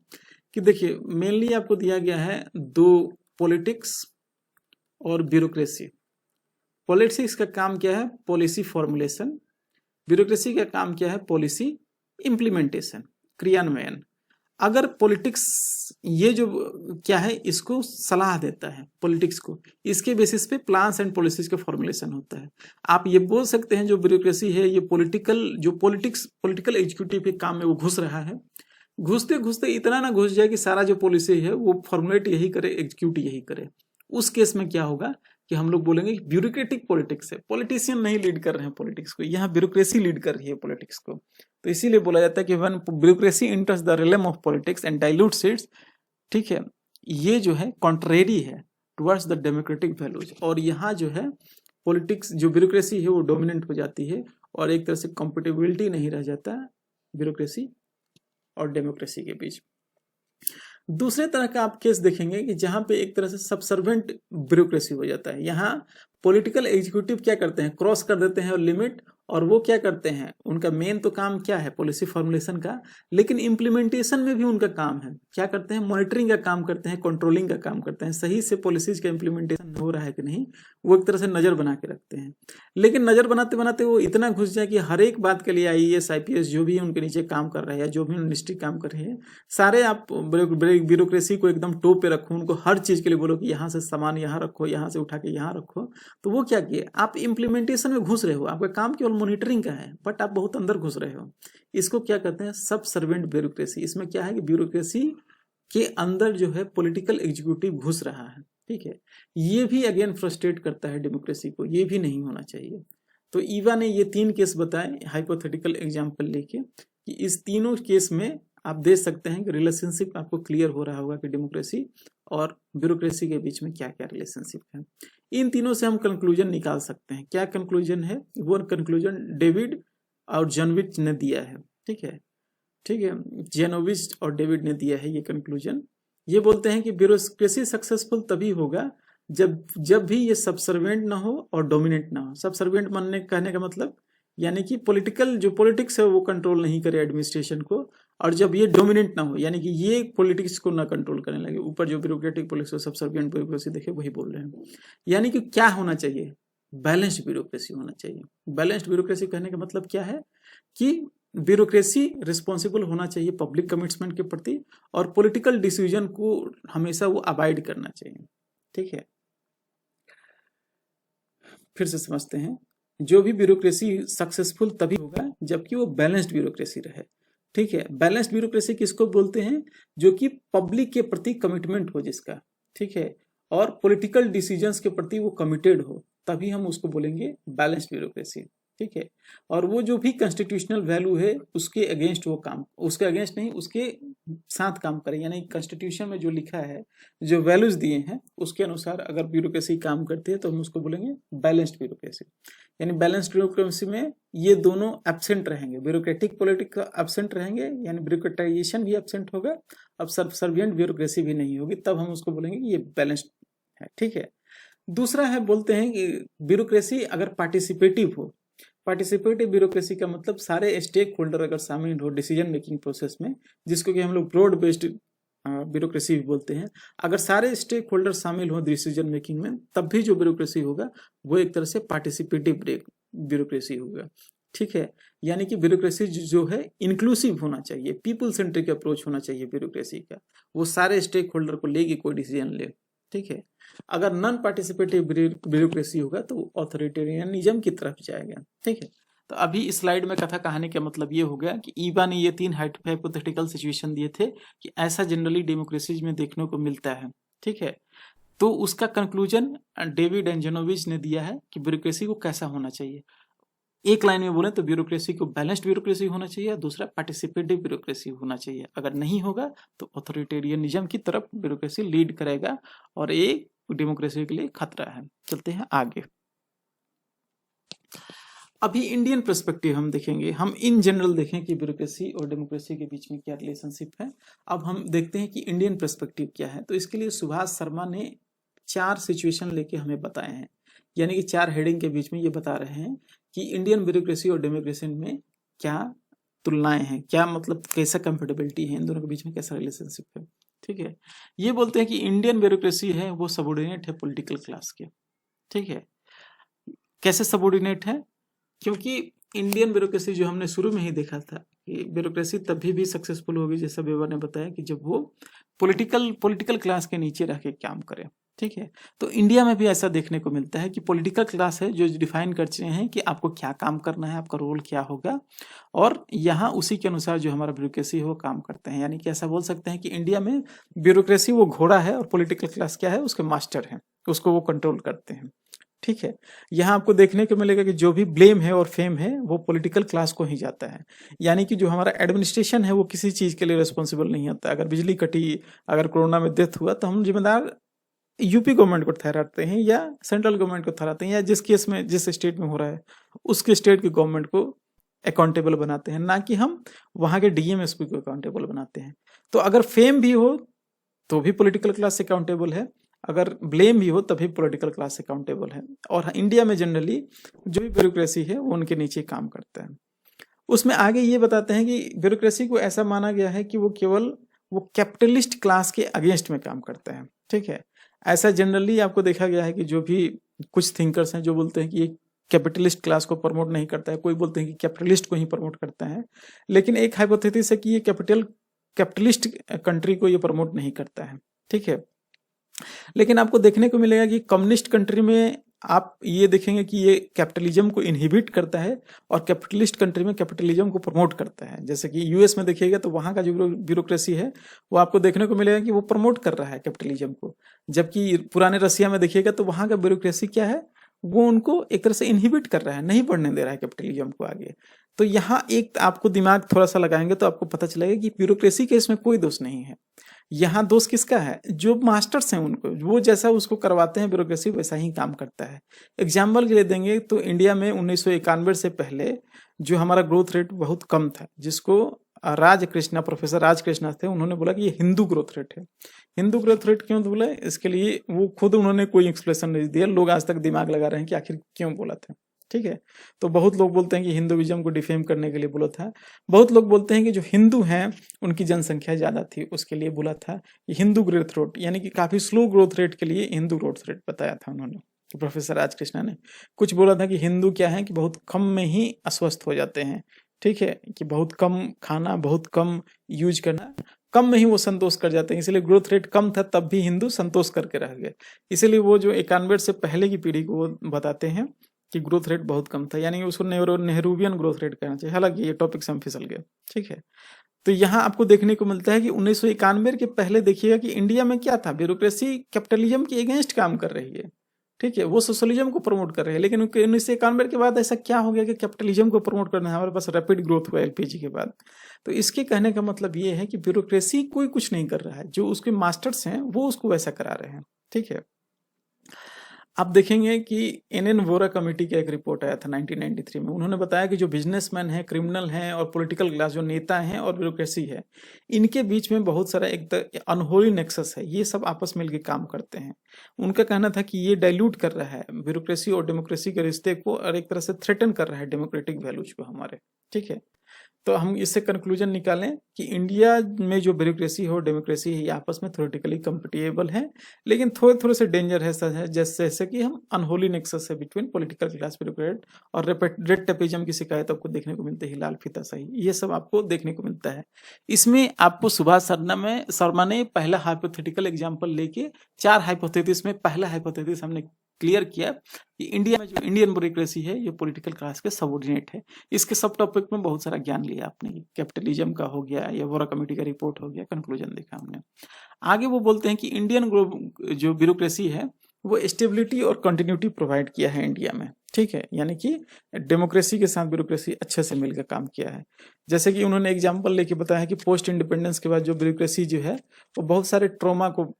कि देखिए, मेनली आपको दिया गया है 2, पॉलिटिक्स और ब्यूरोक्रेसी। पॉलिटिक्स का काम क्या है, पॉलिसी फॉर्मुलेशन। ब्यूरोक्रेसी का काम क्या है, पॉलिसी इंप्लीमेंटेशन, क्रियान्वयन। अगर पॉलिटिक्स ये जो क्या है इसको सलाह देता है पॉलिटिक्स को, इसके बेसिस पे प्लान्स एंड पॉलिसीज का फॉर्मुलेशन होता है। आप ये बोल सकते हैं जो ब्यूरोक्रेसी है ये पॉलिटिकल एग्जीक्यूटिव के काम में वो घुस रहा है। घुसते घुसते इतना ना घुस जाए कि सारा जो पॉलिसी है वो फॉर्मुलेट यही करे, एग्जीक्यूट यही करे। उस केस में क्या होगा कि हम लोग बोलेंगे ब्यूरोक्रेटिक पॉलिटिक्स है, पॉलिटिशियन नहीं लीड कर रहे हैं पॉलिटिक्स को, यहाँ ब्यूरोक्रेसी लीड कर रही है पॉलिटिक्स को। तो इसीलिए बोला जाता है कि when bureaucracy enters the realm of politics and dilutes its, ठीक है, ये जो है कॉन्ट्रेरी है टुवर्ड्स द डेमोक्रेटिक वैल्यूज। और यहाँ जो है पॉलिटिक्स जो ब्यूरोक्रेसी है वो डोमिनेंट हो जाती है और एक तरह से कंपेटेबिलिटी नहीं रह जाता ब्यूरोक्रेसी और डेमोक्रेसी के बीच। दूसरे तरह का आप केस देखेंगे कि जहां पे एक तरह से सबसर्वेंट ब्यूरोक्रेसी हो जाता है। यहाँ पॉलिटिकल एग्जीक्यूटिव क्या करते हैं, क्रॉस कर देते हैं और लिमिट, और वो क्या करते हैं, उनका मेन तो काम क्या है पॉलिसी फॉर्मुलेशन का, लेकिन इम्प्लीमेंटेशन में भी उनका काम है, क्या करते हैं, मॉनिटरिंग का काम करते हैं, कंट्रोलिंग का काम करते हैं, सही से पॉलिसीज का इम्प्लीमेंटेशन हो रहा है कि नहीं, वो एक तरह से नजर बना के रखते हैं। लेकिन नजर बनाते बनाते वो इतना घुस जाए कि हर एक बात के लिए IAS IPS जो भी उनके नीचे काम कर रहे हैं, जो भी मिनिस्ट्री काम कर रहे हैं, सारे आप ब्यूरोक्रेसी को एकदम टॉप पे रखो, उनको हर चीज के लिए बोलो कि यहाँ से सामान यहाँ रखो, यहाँ से उठा के यहाँ रखो, तो वो क्या किए, आप इम्प्लीमेंटेशन में घुस रहे हो, आपका काम केवल मॉनिटरिंग का है बट आप बहुत अंदर घुस रहे हो। इसको क्या कहते हैं, सब सर्वेंट ब्यूरोक्रेसी। इसमें क्या है कि ब्यूरोक्रेसी के अंदर जो है पॉलिटिकल एग्जीक्यूटिव घुस रहा है, ठीक है। ये भी अगेन फ्रस्ट्रेट करता है डेमोक्रेसी को, ये भी नहीं होना चाहिए। तो ईवा ने ये 3 केस बताए हाइपोथेटिकल एग्जाम्पल लेके, कि इस तीनों केस में आप देख सकते हैं कि रिलेशनशिप आपको क्लियर हो रहा होगा कि डेमोक्रेसी और ब्यूरोक्रेसी के बीच में क्या क्या रिलेशनशिप है। इन तीनों से हम कंक्लूजन निकाल सकते हैं। क्या कंक्लूजन है, वो कंक्लूजन डेविड और जनविच ने दिया है, ठीक है, ठीक है, जेनोविच और डेविड ने दिया है ये कंक्लूजन। ये बोलते हैं कि ब्यूरोक्रेसी सक्सेसफुल तभी होगा जब भी ये सबसर्वेंट ना हो और डोमिनेंट ना हो। सबसर्वेंट मानने कहने का मतलब यानी कि पॉलिटिक्स है वो कंट्रोल नहीं करे एडमिनिस्ट्रेशन को, और जब ये डोमिनेंट ना हो यानी कि ये पॉलिटिक्स को ना कंट्रोल करने लगे। ऊपर जो ब्यूरोक्रेटिक पॉलिटिक्स सबसर्विएंट ब्यूरोक्रेसी देखे वही बोल रहे हैं। यानी कि क्या होना चाहिए, बैलेंस्ड ब्यूरोक्रेसी होना चाहिए। बैलेंस्ड ब्यूरोक्रेसी कहने का मतलब क्या है कि ब्यूरोक्रेसी रिस्पॉन्सिबल होना चाहिए पब्लिक कमिटमेंट के प्रति, और पॉलिटिकल डिसीजन को हमेशा वो अवॉइड करना चाहिए, ठीक है। फिर से समझते हैं, जो भी ब्यूरोक्रेसी सक्सेसफुल तभी होगा जबकि वो बैलेंस्ड ब्यूरोक्रेसी रहे, ठीक है। बैलेंस्ड ब्यूरोक्रेसी किसको बोलते हैं, जो कि पब्लिक के प्रति कमिटमेंट हो जिसका, ठीक है, और पॉलिटिकल डिसीजंस के प्रति वो कमिटेड हो, तभी हम उसको बोलेंगे बैलेंस्ड ब्यूरोक्रेसी, ठीक है। और वो जो भी कॉन्स्टिट्यूशनल वैल्यू है उसके अगेंस्ट वो काम, उसके अगेंस्ट नहीं, उसके साथ काम करे। यानी कॉन्स्टिट्यूशन में जो लिखा है, जो वैल्यूज दिए हैं उसके अनुसार अगर ब्यूरोक्रेसी काम करती है तो हम उसको बोलेंगे बैलेंस्ड ब्यूरोक्रेसी। यानी बैलेंस्ड ब्यूरोक्रेसी में ये दोनों एब्सेंट रहेंगे, ब्यूरोक्रेटिक पॉलिटिक्स एब्सेंट रहेंगे, यानी ब्यूरोक्रेटाइजेशन भी एब्सेंट होगा, अब सबसर्विएंट ब्यूरोक्रेसी भी नहीं होगी, तब हम उसको बोलेंगे कि ये बैलेंस्ड है, ठीक है। दूसरा है, बोलते हैं कि ब्यूरोक्रेसी अगर पार्टिसिपेटिव हो, पार्टिसिपेटिव ब्यूरोक्रेसी का मतलब सारे स्टेक होल्डर अगर शामिल हो डिसीजन मेकिंग प्रोसेस में, जिसको कि हम लोग ब्रॉड बेस्ड ब्यूरोक्रेसी भी बोलते हैं, अगर सारे स्टेक होल्डर शामिल हो डिसीजन मेकिंग में, तब भी जो ब्यूरोक्रेसी होगा वो एक तरह से पार्टिसिपेटिव ब्यूरोक्रेसी होगा, ठीक है। यानी कि ब्यूरोक्रेसी जो है इंक्लूसिव होना चाहिए, पीपल सेंट्रिक अप्रोच होना चाहिए ब्यूरोक्रेसी का, वो सारे स्टेक होल्डर को लेके कोई डिसीजन ले, ठीक है। अगर नॉन पार्टिसिपेटिव ब्यूरोक्रेसी होगा तो ऑथोरिटेरियनिज्म की तरफ जाएगा, ठीक है। तो अभी इस स्लाइड में कथा कहानी का मतलब ये हो गया कि ईवा ने ये 3 हाइपोथेटिकल सिचुएशन दिए थे कि ऐसा जनरली डेमोक्रेसीज में देखने को मिलता है, ठीक है। तो उसका कंक्लूजन डेविड एंजनोविच ने दिया है कि ब्यूरोक्रेसी को कैसा होना चाहिए। एक लाइन में बोले तो ब्यूरोक्रेसी को बैलेंस्ड ब्यूरोक्रेसी होना चाहिए, दूसरा पार्टिसिपेटिव ब्यूरोक्रेसी होना चाहिए। अगर नहीं होगा तो ऑथोरिटेरियनिज्म की तरफ ब्यूरोक्रेसी लीड करेगा और एक डेमोक्रेसी के लिए खतरा है। चलते हैं आगे। अभी इंडियन पर्सपेक्टिव हम देखेंगे, हम इन जनरल देखें कि ब्यूरोक्रेसी और डेमोक्रेसी के बीच में क्या रिलेशनशिप है। अब हम देखते हैं कि इंडियन पर्सपेक्टिव क्या है। तो इसके लिए सुभाष शर्मा ने 4 सिचुएशन लेके हमें बताए हैं, यानी कि 4 हेडिंग के बीच में ये बता रहे हैं कि इंडियन ब्यूरोक्रेसी और डेमोक्रेसी में क्या तुलनाएं हैं, क्या मतलब कैसा कंफर्टेबिलिटी है, इन दोनों के बीच में कैसा रिलेशनशिप है, ठीक है। ये बोलते हैं कि इंडियन ब्यूरोक्रेसी है वो सबऑर्डिनेट है पॉलिटिकल क्लास के, ठीक है। कैसे सबऑर्डिनेट है, क्योंकि इंडियन ब्यूरोक्रेसी जो हमने शुरू में ही देखा था कि ब्यूरोक्रेसी तभी भी सक्सेसफुल होगी, जैसा बेवा ने बताया, कि जब वो पॉलिटिकल क्लास के नीचे रह के काम करे। ठीक है, तो इंडिया में भी ऐसा देखने को मिलता है कि पॉलिटिकल क्लास है जो डिफाइन करते हैं कि आपको क्या काम करना है, आपका रोल क्या होगा, और यहाँ उसी के अनुसार जो हमारा ब्यूरोक्रेसी है वो काम करते हैं। यानी कि ऐसा बोल सकते हैं कि इंडिया में ब्यूरोक्रेसी वो घोड़ा है और पॉलिटिकल क्लास क्या है, उसके मास्टर हैं, उसको वो कंट्रोल करते हैं। ठीक है, यहाँ आपको देखने को मिलेगा कि जो भी ब्लेम है और फेम है वो पॉलिटिकल क्लास को ही जाता है। यानी कि जो हमारा एडमिनिस्ट्रेशन है वो किसी चीज़ के लिए रिस्पॉन्सिबल नहीं होता। अगर बिजली कटी, अगर कोरोना में डेथ हुआ, तो हम जिम्मेदार यूपी गवर्नमेंट को ठहराते हैं या सेंट्रल गवर्नमेंट को ठहराते हैं, या जिस केस में जिस स्टेट में हो रहा है उसके स्टेट की गवर्नमेंट को अकाउंटेबल बनाते हैं, ना कि हम वहाँ के डीएमएसपी को अकाउंटेबल बनाते हैं। तो अगर फेम भी हो तो भी पॉलिटिकल क्लास अकाउंटेबल है, अगर ब्लेम भी हो तभी पॉलिटिकल क्लास अकाउंटेबल है। और इंडिया में जनरली जो भी ब्यूरोक्रेसी है वो उनके नीचे काम करता है। उसमें आगे ये बताते हैं कि ब्यूरोक्रेसी को ऐसा माना गया है कि वो केवल वो कैपिटलिस्ट क्लास के अगेंस्ट में काम करता है। ठीक है, ऐसा जनरली आपको देखा गया है कि जो भी कुछ थिंकर्स हैं जो बोलते हैं कि ये कैपिटलिस्ट क्लास को प्रमोट नहीं करता है, कोई बोलते हैं कि कैपिटलिस्ट को ही प्रमोट करता है, लेकिन एक हाइपोथेसिस है कि ये कैपिटलिस्ट कंट्री को ये प्रमोट नहीं करता है। ठीक है, लेकिन आपको देखने को मिलेगा कि कम्युनिस्ट कंट्री में आप ये देखेंगे कि ये कैपिटलिज्म को इनहिबिट करता है और कैपिटलिस्ट कंट्री में कैपिटलिज्म को प्रमोट करता है। जैसे कि यूएस में देखिएगा तो वहाँ का जो ब्यूरोक्रेसी है वो आपको देखने को मिलेगा कि वो प्रमोट कर रहा है कैपिटलिज्म को, जबकि पुराने रसिया में देखिएगा तो वहाँ का ब्यूरोक्रेसी क्या है, वो उनको एक तरह से इनहिबिट कर रहा है, नहीं बढ़ने दे रहा है कैपिटलिज्म को आगे। तो यहाँ एक आपको दिमाग थोड़ा सा लगाएंगे तो आपको पता चलेगा कि ब्यूरोक्रेसी के इसमें कोई दोष नहीं है। यहाँ दोष किसका है, जो मास्टर्स हैं उनको, वो जैसा उसको करवाते हैं ब्यूरोक्रेसी वैसा ही काम करता है। एग्जाम्पल के लिए देंगे तो इंडिया में 1991 से पहले जो हमारा ग्रोथ रेट बहुत कम था, जिसको प्रोफेसर राज कृष्णा थे, उन्होंने बोला कि ये हिंदू ग्रोथ रेट है। हिंदू ग्रोथ रेट क्यों बोला, इसके लिए वो खुद उन्होंने कोई एक्सप्लेनेशन नहीं दिया। लोग आज तक दिमाग लगा रहे हैं कि आखिर क्यों बोला था। ठीक है, तो बहुत लोग बोलते हैं कि हिंदुइज्म को डिफेम करने के लिए बोला था। बहुत लोग बोलते हैं कि जो हिंदू हैं उनकी जनसंख्या ज़्यादा थी, उसके लिए बोला था। हिंदू ग्रोथ रेट यानी कि काफ़ी स्लो ग्रोथ रेट के लिए हिंदू ग्रोथ रेट बताया था उन्होंने, तो प्रोफेसर राज कृष्णा ने। कुछ बोला था कि हिंदू क्या है कि बहुत कम में ही अस्वस्थ हो जाते हैं। ठीक है, कि बहुत कम खाना, बहुत कम यूज करना, कम में ही वो संतोष कर जाते हैं, इसलिए ग्रोथ रेट कम था तब भी हिंदू संतोष करके रह गए। इसलिए वो जो 91 से पहले की पीढ़ी को वो बताते हैं कि ग्रोथ रेट बहुत कम था, यानी उसको नेहरूवियन ग्रोथ रेट कहना चाहिए। हालांकि ये टॉपिक से हम फिसल गए। ठीक है, तो यहाँ आपको देखने को मिलता है कि 1991 के पहले देखिएगा कि इंडिया में क्या था, ब्यूरोक्रेसी कैपिटलिज्म के अगेंस्ट काम कर रही है। ठीक है, वो सोशलिज्म को प्रमोट कर रहे हैं, लेकिन 1991 के बाद ऐसा क्या हो गया कि कैपिटलिज्म को प्रमोट करना है, हमारे पास रैपिड ग्रोथ हुआ एलपीजी के बाद। तो इसके कहने का मतलब ये है कि ब्यूरोक्रेसी कोई कुछ नहीं कर रहा है, जो उसके मास्टर्स हैं वो उसको वैसा करा रहे हैं। ठीक है, आप देखेंगे कि एन वोरा कमेटी का एक रिपोर्ट आया था 1993 में। उन्होंने बताया कि जो बिजनेसमैन हैं, क्रिमिनल हैं और पॉलिटिकल क्लास जो नेता हैं और ब्यूरोक्रेसी है, इनके बीच में बहुत सारा एक अनहोली नेक्सस है। ये सब आपस में मिलकर काम करते हैं। उनका कहना था कि ये डाइल्यूट कर रहा है ब्यूरोक्रेसी और डेमोक्रेसी के रिश्ते को, और एक तरह से थ्रेटन कर रहा है डेमोक्रेटिक वैल्यूज को हमारे। ठीक है, तो हम इससे कंक्लूजन निकालें कि इंडिया में जो ब्यूरोक्रेसी हो, डेमोक्रेसी है, ये आपस में थ्योरेटिकली कंपेटिबल है, लेकिन थोड़े थोड़े से डेंजर है, जैसे कि हम अनहोली नेक्सस है बिटवीन पॉलिटिकल क्लास ब्यूरोक्रेट और रेड टेपिज्म की शिकायत आपको देखने को मिलती है, लाल फीता सही, ये सब आपको देखने को मिलता है। इसमें आपको सुभाष शर्मा ने पहला हाइपोथेटिकल एग्जाम्पल लेके 4 हाइपोथेसिस में पहला हाइपोथेसिस हमने क्लियर किया कि इंडिया में जो इंडियन ब्यूरोक्रेसी है ये पॉलिटिकल क्लास के सबऑर्डिनेट है। इसके सब टॉपिक में बहुत सारा ज्ञान लिया आपने, कैपिटलिज्म का हो गया या वोरा कमेटी का रिपोर्ट हो गया, कंक्लूजन देखा हमने। आगे वो बोलते हैं कि इंडियन जो ब्यूरोक्रेसी है वो स्टेबिलिटी और कंटिन्यूटी प्रोवाइड किया है इंडिया में। ठीक है, यानी कि डेमोक्रेसी के साथ ब्यूरोक्रेसी अच्छे से मिलकर काम किया है। जैसे कि उन्होंने एग्जाम्पल लेके बताया कि पोस्ट इंडिपेंडेंस के बाद जो ब्यूरोक्रेसी जो है वो बहुत सारे ट्रॉमा को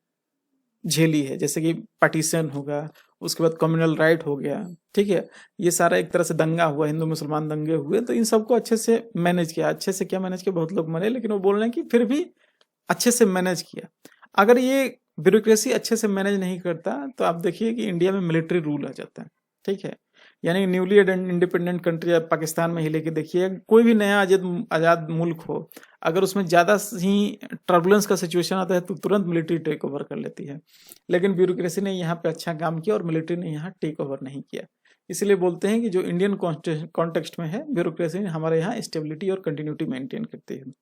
झेली है, जैसे कि पार्टीशन होगा, उसके बाद कम्युनल राइट हो गया। ठीक है, ये सारा एक तरह से दंगा हुआ, हिंदू मुसलमान दंगे हुए, तो इन सबको अच्छे से मैनेज किया। अच्छे से क्या मैनेज किया, बहुत लोग मरे, लेकिन वो बोल रहे हैं कि फिर भी अच्छे से मैनेज किया। अगर ये ब्यूरोक्रेसी अच्छे से मैनेज नहीं करता तो आप देखिए कि इंडिया में मिलिट्री रूल आ जाता है। ठीक है, यानी न्यूली इंडिपेंडेंट कंट्री आप पाकिस्तान में ही लेके देखिए, कोई भी नया आज़ाद मुल्क हो, अगर उसमें ज़्यादा ही टर्बुलेंस का सिचुएशन आता है तो तुरंत मिलिट्री टेक ओवर कर लेती है। लेकिन ब्यूरोक्रेसी ने यहाँ पे अच्छा काम किया और मिलिट्री ने यहाँ टेक ओवर नहीं किया। इसलिए बोलते हैं कि जो इंडियन कॉन्टेक्स्ट में है, ब्यूरोक्रेसी हमारे यहाँ स्टेबिलिटी और कंटिन्यूटी मेंटेन करती है।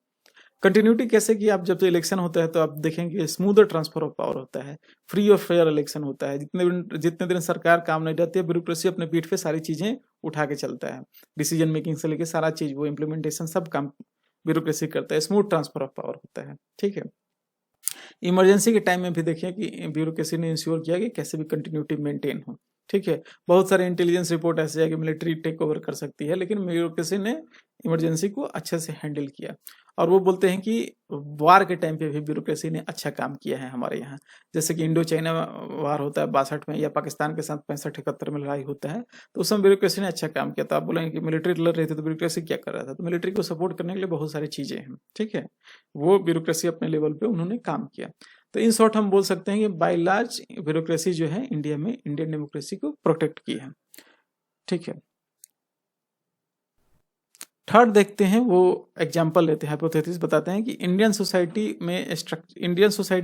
कंटिन्यूटी कैसे कि आप जब इलेक्शन होता है तो आप देखेंगे स्मूदर ट्रांसफर ऑफ पावर होता है, फ्री और फेयर इलेक्शन होता है। जितने दिन सरकार काम नहीं रहती है, ब्यूरोक्रेसी अपने पीठ पे सारी चीजें उठा के चलता है, डिसीजन मेकिंग से लेके सारा चीज, वो इम्प्लीमेंटेशन सब काम ब्यूरोक्रेसी करता है, स्मूथ ट्रांसफर ऑफ पावर होता है। ठीक है, इमरजेंसी के टाइम में भी देखिए कि ब्यूरोक्रेसी ने इंश्योर किया कि कैसे भी कंटिन्यूटी मेंटेन हो। ठीक है, बहुत सारे इंटेलिजेंस रिपोर्ट ऐसे है कि मिलिट्री टेक ओवर कर सकती है, लेकिन ब्यूरोक्रेसी ने इमरजेंसी को अच्छे से हैंडल किया। और वो बोलते हैं कि वार के टाइम पे भी ब्यूरोक्रेसी ने अच्छा काम किया है हमारे यहाँ। जैसे कि इंडो चाइना वार होता है 62 में, या पाकिस्तान के साथ 65-71 में लड़ाई होता है, तो उस समय ब्यूरोक्रेसी ने अच्छा काम किया। तो आप बोलेंगे कि मिलिट्री लड़ रही थी तो ब्यूरोक्रेसी क्या कर रहा था, तो मिलिट्री को सपोर्ट करने के लिए बहुत सारी चीजें हैं। ठीक है, वो ब्यूरोक्रेसी अपने लेवल पे उन्होंने काम किया। तो इन शॉर्ट हम बोल सकते हैं कि बाय लार्ज ब्यूरोक्रेसी जो है इंडिया में इंडियन डेमोक्रेसी को प्रोटेक्ट की है। ठीक है, थर्ड देखते हैं, वो एग्जाम्पल लेते हैं, हाइपोथेसिस बताते हैं कि इंडियन सोसाइटी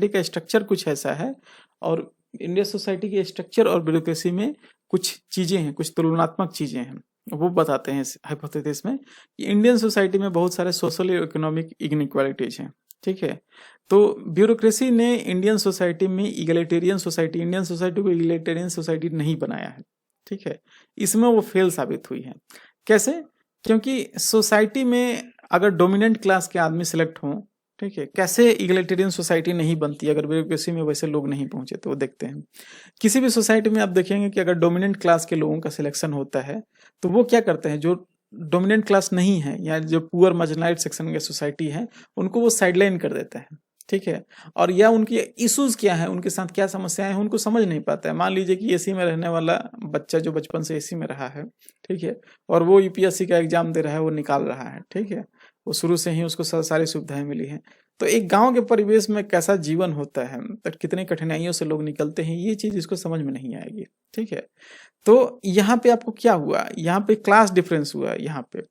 का स्ट्रक्चर कुछ ऐसा है, और इंडियन सोसाइटी के स्ट्रक्चर और ब्यूरोक्रेसी में कुछ चीजें हैं, कुछ तुलनात्मक चीजें हैं। वो बताते हैं हाइपोथेसिस में कि इंडियन सोसाइटी में बहुत सारे सोशल इकोनॉमिक इनइक्वालिटीज हैं। ठीक है, तो ब्यूरोक्रेसी ने इंडियन सोसाइटी में इंडियन सोसाइटी को इगलिटेरियन सोसाइटी नहीं बनाया है। ठीक है, इसमें वो फेल साबित हुई है। कैसे? क्योंकि सोसाइटी में अगर डोमिनेंट क्लास के आदमी सिलेक्ट हों, ठीक है, कैसे इगलिटेरियन सोसाइटी नहीं बनती अगर ब्यूरोक्रेसी में वैसे लोग नहीं पहुंचे। तो वो देखते हैं, किसी भी सोसाइटी में आप देखेंगे कि अगर डोमिनेंट क्लास के लोगों का सिलेक्शन होता है तो वो क्या करते हैं, जो डोमिनेंट क्लास नहीं है या जो पुअर मार्जिनाइज्ड सेक्शन की सोसाइटी है, उनको वो साइडलाइन कर देता है। ठीक है, और या उनकी इश्यूज क्या है, उनके साथ क्या समस्याएं हैं, उनको समझ नहीं पाता है। मान लीजिए कि एसी में रहने वाला बच्चा जो बचपन से एसी में रहा है, ठीक है, और वो यूपीएससी का एग्जाम दे रहा है, वो निकाल रहा है, ठीक है, वो शुरू से ही उसको सारी सुविधाएं मिली हैं। तो एक गांव के परिवेश में कैसा जीवन होता है, तो कितनी कठिनाइयों से लोग निकलते हैं, ये चीज इसको समझ में नहीं आएगी। ठीक है, तो यहाँ पे आपको क्या हुआ, यहाँ पे क्लास डिफरेंस हुआ। यहाँ पे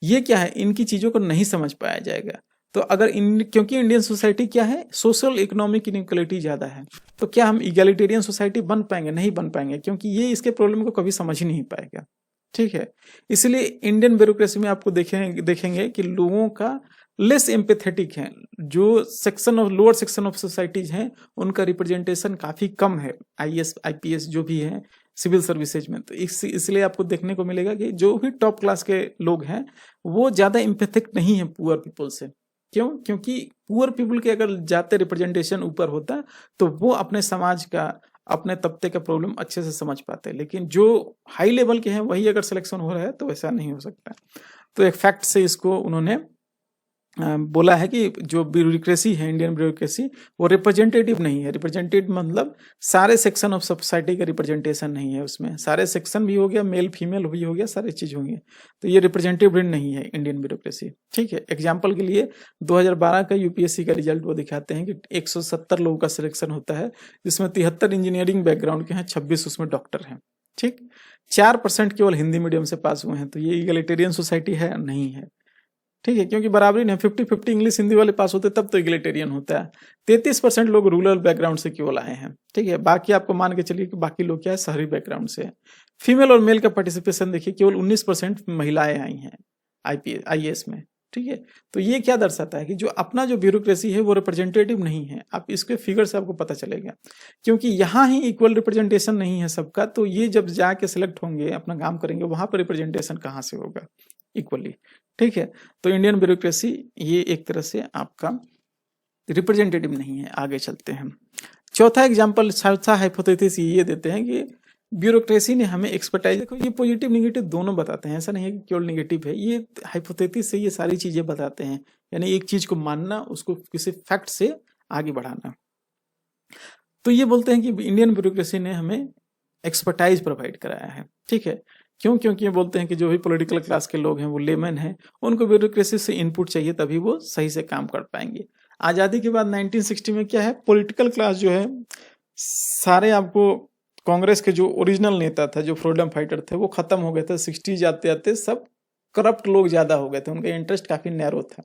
ये क्या है, इनकी चीजों को नहीं समझ पाया जाएगा। तो अगर क्योंकि इंडियन सोसाइटी क्या है, सोशल इकोनॉमिक इनइक्वालिटी ज्यादा है, तो क्या हम इगैलिटेरियन सोसाइटी बन पाएंगे? नहीं बन पाएंगे, क्योंकि ये इसके प्रॉब्लम को कभी समझ ही नहीं पाएगा। ठीक है, इसलिए इंडियन ब्यूरोक्रेसी में आपको देखेंगे कि लोगों का लेस एम्पेथेटिक है, जो section of lower section of societies हैं उनका रिप्रेजेंटेशन काफी कम है, आईएएस आईपीएस जो भी है सिविल सर्विसेज में। तो इसलिए आपको देखने को मिलेगा कि जो भी टॉप क्लास के लोग हैं वो ज्यादा एम्पेथेटिक नहीं है पुअर पीपल से। क्यों? क्योंकि पुअर पीपल के अगर जाते रिप्रेजेंटेशन ऊपर होता तो वो अपने समाज का, अपने तबके का प्रॉब्लम अच्छे से समझ पाते हैं। लेकिन जो हाई लेवल के हैं वही अगर सिलेक्शन हो रहा है तो वैसा नहीं हो सकता। तो एक फैक्ट से इसको उन्होंने बोला है कि जो ब्यूरोक्रेसी है, इंडियन ब्यूरोक्रेसी, वो रिप्रेजेंटेटिव नहीं है। रिप्रेजेंटेटिव मतलब सारे सेक्शन ऑफ सोसाइटी का रिप्रेजेंटेशन नहीं है उसमें, सारे सेक्शन भी हो गया, मेल फीमेल भी हो गया, सारी चीज होंगी, तो ये रिप्रेजेंटेटिव नहीं है इंडियन ब्यूरोक्रेसी। ठीक है, एग्जाम्पल के लिए 2012 का यूपीएससी का रिजल्ट वो दिखाते हैं कि 170 लोगों का सिलेक्शन होता है, जिसमें 73 इंजीनियरिंग बैकग्राउंड के हैं, 26 उसमें डॉक्टर हैं। ठीक, 4% केवल हिंदी मीडियम से पास हुए हैं। तो ये इगलिटेरियन सोसाइटी है? नहीं है। ठीक है, क्योंकि बराबरी नहीं, 50-50 इंग्लिश हिंदी वाले पास होते तब तो इगलिटेरियन होता है। 33% लोग रूरल बैकग्राउंड से केवल आए हैं। ठीक है, बाकी आपको मान के चलिए कि बाकी लोग क्या है, शहरी बैकग्राउंड से है। फीमेल और मेल का पार्टिसिपेशन देखिए, केवल 19% महिलाएं आई हैं आईएएस में। ठीक है, तो ये क्या दर्शाता है कि जो अपना जो ब्यूरोक्रेसी है वो रिप्रेजेंटेटिव नहीं है। आप इसके फिगर से आपको पता चलेगा, क्योंकि यहाँ ही इक्वल रिप्रेजेंटेशन नहीं है सबका, तो ये जब जाके सिलेक्ट होंगे, अपना काम करेंगे, वहां पर रिप्रेजेंटेशन कहाँ से होगा इक्वली। ठीक है, तो इंडियन ब्यूरोक्रेसी ये एक तरह से आपका रिप्रेजेंटेटिव नहीं है। आगे चलते हैं, चौथा एग्जांपल, चौथा हाइपोथेसिस ये देते हैं कि ब्यूरोक्रेसी ने हमें एक्सपर्टाइज, देखो ये पॉजिटिव निगेटिव दोनों बताते हैं, ऐसा नहीं है कि केवल निगेटिव है। ये हाइपोथेसिस से ये सारी चीजें बताते हैं, यानी एक चीज को मानना, उसको किसी फैक्ट से आगे बढ़ाना। तो ये बोलते हैं कि इंडियन ब्यूरोक्रेसी ने हमें एक्सपर्टाइज प्रोवाइड कराया है। ठीक है, क्यों? क्योंकि ये बोलते हैं कि जो भी पॉलिटिकल क्लास के लोग हैं, वो लेमन हैं, उनको ब्यूरोक्रेसी से इनपुट चाहिए, तभी वो सही से काम कर पाएंगे। आजादी के बाद 1960 में क्या है, पॉलिटिकल क्लास जो है सारे आपको कांग्रेस के जो ओरिजिनल नेता था, जो फ्रीडम फाइटर थे, वो खत्म हो गए थे 60 जाते जाते, सब करप्ट लोग ज़्यादा हो गए थे, उनका इंटरेस्ट काफ़ी नैरो था।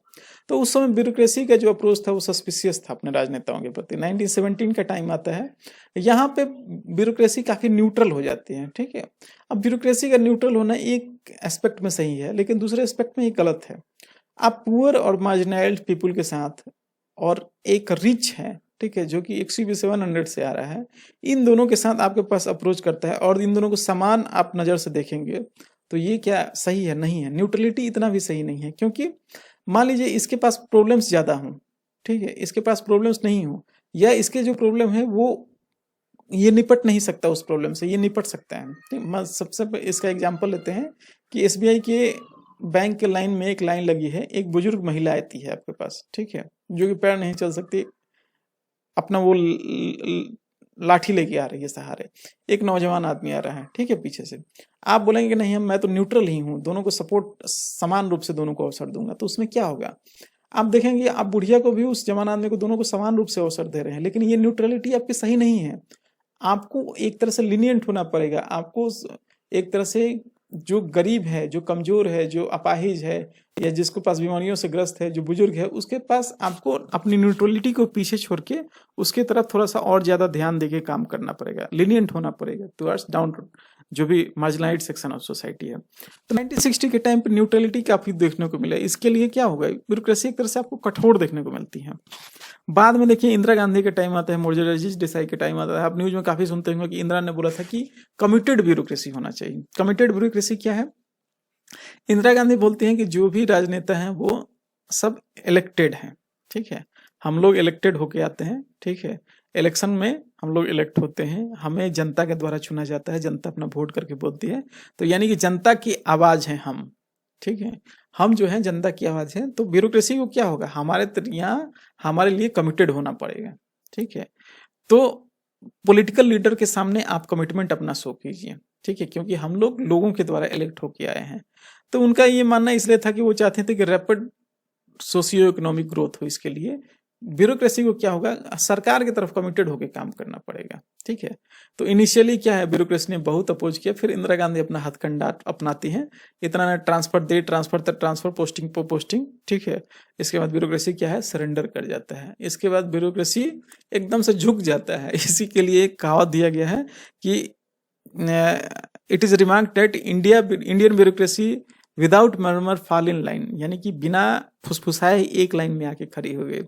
तो उस समय ब्यूरोक्रेसी का जो अप्रोच था वो सस्पिशियस था अपने राजनेताओं के प्रति। 1917 का टाइम आता है, यहाँ पे ब्यूरोक्रेसी काफ़ी न्यूट्रल हो जाती है, ठीक है। अब ब्यूरोक्रेसी का न्यूट्रल होना एक एस्पेक्ट में सही है, लेकिन दूसरे एस्पेक्ट में ये गलत है। आप पुअर और मार्जिनाइज्ड पीपुल के साथ और एक रिच है, ठीक है, जो कि 700 से आ रहा है, इन दोनों के साथ आपके पास अप्रोच करता है और इन दोनों को समान आप नज़र से देखेंगे, तो ये क्या सही है? नहीं है। न्यूट्रलिटी इतना भी सही नहीं है, क्योंकि मान लीजिए इसके पास प्रॉब्लम्स ज़्यादा हों, ठीक है, इसके पास प्रॉब्लम्स नहीं हो, या इसके जो प्रॉब्लम है वो ये निपट नहीं सकता उस प्रॉब्लम से, ये निपट सकता है, ठीक। मैं सबसे इसका एग्जांपल लेते हैं कि एसबीआई के बैंक के लाइन में एक लाइन लगी है, एक बुजुर्ग महिला आती है आपके पास, ठीक है, जो कि पैर नहीं चल सकती, अपना वो लाठी लेके आ रही है सहारे, एक नौजवान आदमी आ रहा है, ठीक है, पीछे से। आप बोलेंगे कि नहीं हम मैं तो न्यूट्रल ही हूँ, दोनों को सपोर्ट समान रूप से दोनों को अवसर दूंगा, तो उसमें क्या होगा? आप देखेंगे आप बुढ़िया को भी उस जवान आदमी को दोनों को समान रूप से अवसर दे रहे हैं, लेकिन ये न्यूट्रलिटी आपकी सही नहीं है। आपको एक तरह से लीनियंट होना पड़ेगा, आपको एक तरह से जो गरीब है, जो कमजोर है, जो अपाहिज है, या जिसके पास बीमारियों से ग्रस्त है, जो बुजुर्ग है, उसके पास आपको अपनी न्यूट्रलिटी को पीछे छोड़ के उसके तरफ थोड़ा सा और ज्यादा ध्यान देके काम करना पड़ेगा, लीनियंट होना पड़ेगा टुवर्ड्स डाउन जो भी मार्जिनाइज्ड सेक्शन ऑफ सोसाइटी है। तो 1960 के टाइम पे न्यूट्रलिटी काफी देखने को मिला। इसके लिए क्या होगा? ब्यूरोक्रेसी एक तरह से आपको कठोर देखने को मिलती है। बाद में देखिए इंदिरा गांधी के टाइम आता है, मोरारजी देसाई के टाइम आता है, आप न्यूज में काफी सुनते होंगे कि इंदिरा ने बोला था कि कमिटेड ब्यूरोक्रेसी होना चाहिए। कमिटेड ब्यूरोक्रेसी क्या है? इंदिरा गांधी बोलती हैं कि जो भी राजनेता हैं वो सब इलेक्टेड हैं, ठीक है, हम लोग इलेक्टेड होके आते हैं, ठीक है, इलेक्शन में हम लोग इलेक्ट होते हैं, हमें जनता के द्वारा चुना जाता है, जनता अपना वोट करके बोलती है, तो यानी कि जनता की आवाज है हम, ठीक है, हम जो है जनता की आवाज है। तो ब्यूरोक्रेसी को क्या होगा? यहाँ हमारे लिए कमिटेड होना पड़ेगा, ठीक है। तो पॉलिटिकल लीडर के सामने आप कमिटमेंट अपना शो कीजिए, ठीक है, क्योंकि हम लोग लोगों के द्वारा इलेक्ट होके आए हैं। तो उनका ये मानना इसलिए था कि वो चाहते थे कि रैपिड सोशियो इकोनॉमिक ग्रोथ हो, इसके लिए ब्यूरोक्रेसी को क्या होगा? सरकार की तरफ कमिटेड होकर काम करना पड़ेगा, ठीक है। तो इनिशियली क्या है, ब्यूरोक्रेसी ने बहुत अपोज किया, फिर इंदिरा गांधी अपना हथकंडा अपनाती हैं, इतना ट्रांसफर दे, ट्रांसफर तक ट्रांसफर, पोस्टिंग पर पोस्टिंग, ठीक है। इसके बाद ब्यूरोक्रेसी क्या है? सरेंडर कर जाता है। इसके बाद ब्यूरोक्रेसी एकदम से झुक जाता है। इसी के लिए एक कहावत दिया गया है कि it is remark that Indian bureaucracy without murmur fall in line, यानी कि बिना फुसफुसाए एक लाइन में आके खड़ी हो गई।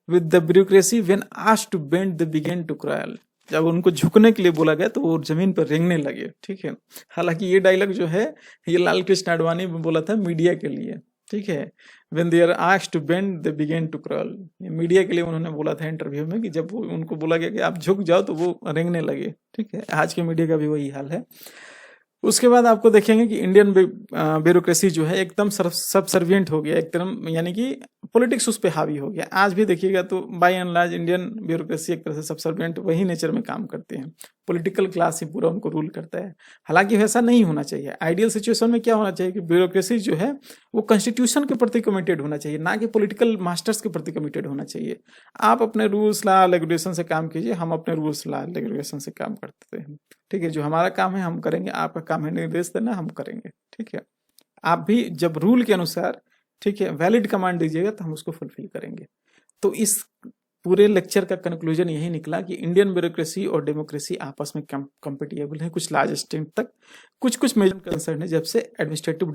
With the bureaucracy when asked to bend they begin to crawl, जब उनको झुकने के लिए बोला गया तो वो जमीन पर रेंगने लगे, ठीक है। हालांकि ये डायलॉग जो है ये लाल कृष्ण आडवाणी ने बोला था मीडिया के लिए, ठीक है। When they are asked to bend they begin to crawl, media के लिए उन्होंने बोला था इंटरव्यू में कि जब उनको बोला गया कि आप झुक जाओ तो वो रेंगने लगे, ठीक है। आज के मीडिया का भी वही हाल है। उसके बाद आपको देखेंगे कि इंडियन ब्यूरोक्रेसी जो है एकदम सबसर्विएंट हो गया, एकदम, यानी कि पॉलिटिक्स उस पर हावी हो गया। आज भी देखिएगा तो by and large Indian bureaucracy एक तरह से सबसर्विएंट वही नेचर में काम करती है, पॉलिटिकल क्लास ही पूरा उनको रूल करता है। हालांकि वैसा नहीं होना चाहिए। आइडियल सिचुएशन में क्या होना चाहिए कि ब्यूरोक्रेसी जो है वो कॉन्स्टिट्यूशन के प्रति कमिटेड होना चाहिए, ना कि पॉलिटिकल मास्टर्स के प्रति कमिटेड होना चाहिए। आप अपने रूल्स लॉ रेगुलेशन से काम कीजिए, हम अपने रूल्स लॉ रेगुलेशन से काम करते हैं, ठीक है। जो हमारा काम है हम करेंगे, आपका काम है निर्देश देना, हम करेंगे, ठीक है। आप भी जब रूल के अनुसार, ठीक है, वैलिड कमांड दीजिएगा तो हम उसको फुलफिल करेंगे। तो इस पूरे लेक्चर का कंक्लूजन यही निकला कि इंडियन ब्यूरोक्रेसी और डेमोक्रेसी आपस में कंपेटिबल है कुछ लार्ज एक्सटेंट तक। कुछ मेजर कंसर्न है, जब से एडमिनिस्ट्रेटिव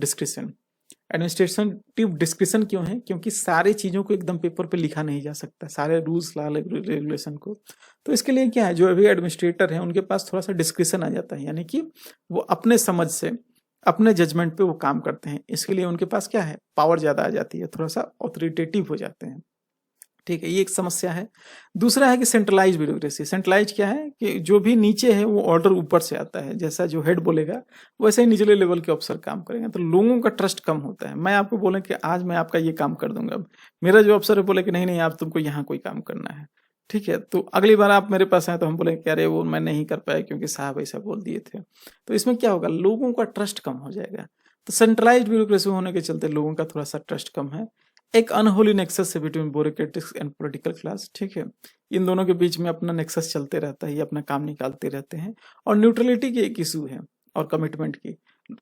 डिस्क्रिशन क्यों है? क्योंकि सारे चीजों को एकदम पेपर पे लिखा नहीं जा सकता, सारे रूल्स लॉ रेगुलेशन को। तो इसके लिए क्या है, जो अभी एडमिनिस्ट्रेटर है उनके पास थोड़ा सा डिस्क्रिशन आ जाता है, यानी कि वो अपने समझ से, अपने जजमेंट पे वो काम करते हैं। इसके लिए उनके पास क्या है, पावर ज्यादा आ जाती है, थोड़ा सा ऑथोरिटेटिव हो जाते हैं, ठीक है। ये एक समस्या है। दूसरा है कि सेंट्रलाइज ब्यूरोक्रेसी। सेंट्रलाइज क्या है कि जो भी नीचे है वो ऑर्डर ऊपर से आता है, जैसा जो हेड बोलेगा वैसे ही निचले लेवल के ऑफिसर काम करेंगे, तो लोगों का ट्रस्ट कम होता है। मैं आपको बोले कि आज मैं आपका ये काम कर दूंगा, मेरा जो अफसर है बोले कि नहीं नहीं आप तुमको यहाँ कोई काम करना है, ठीक है, तो अगली बार आप मेरे पास आए तो हम बोले कि अरे वो मैं नहीं कर पाया क्योंकि साहब ऐसा बोल दिए थे। तो इसमें क्या होगा, लोगों का ट्रस्ट कम हो जाएगा। तो सेंट्रलाइज्ड ब्यूरोक्रेसी होने के चलते लोगों का थोड़ा सा ट्रस्ट कम है। एक अनहोली नेक्सस है बिटवीन ब्यूरोक्रेटिक्स एंड पॉलिटिकल क्लास, ठीक है। इन दोनों के बीच में अपना नेक्सस चलते रहता है, ये अपना काम निकालते रहते हैं। और न्यूट्रलिटी की एक इशू है, और कमिटमेंट की।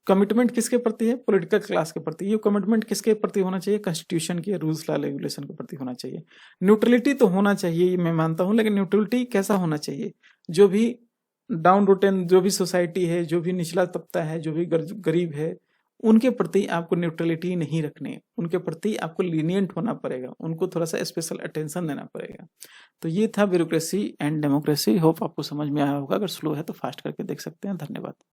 कमिटमेंट किसके प्रति है? पॉलिटिकल क्लास के प्रति। ये कमिटमेंट किसके प्रति होना चाहिए? कॉन्स्टिट्यूशन के रूल्स, लॉ, रेगुलेशन के प्रति होना चाहिए। न्यूट्रलिटी तो होना चाहिए, ये मैं मानता हूँ, लेकिन न्यूट्रलिटी कैसा होना चाहिए? जो भी डाउन रूटेन, जो भी सोसाइटी है, जो भी निचला तबका है, जो भी गरीब है, उनके प्रति आपको न्यूट्रलिटी नहीं रखनी है। उनके प्रति आपको लीनियंट होना पड़ेगा, उनको थोड़ा सा स्पेशल अटेंशन देना पड़ेगा। तो ये था ब्यूरोक्रेसी एंड डेमोक्रेसी। होप आपको समझ में आया होगा। अगर स्लो है तो फास्ट करके देख सकते हैं। धन्यवाद।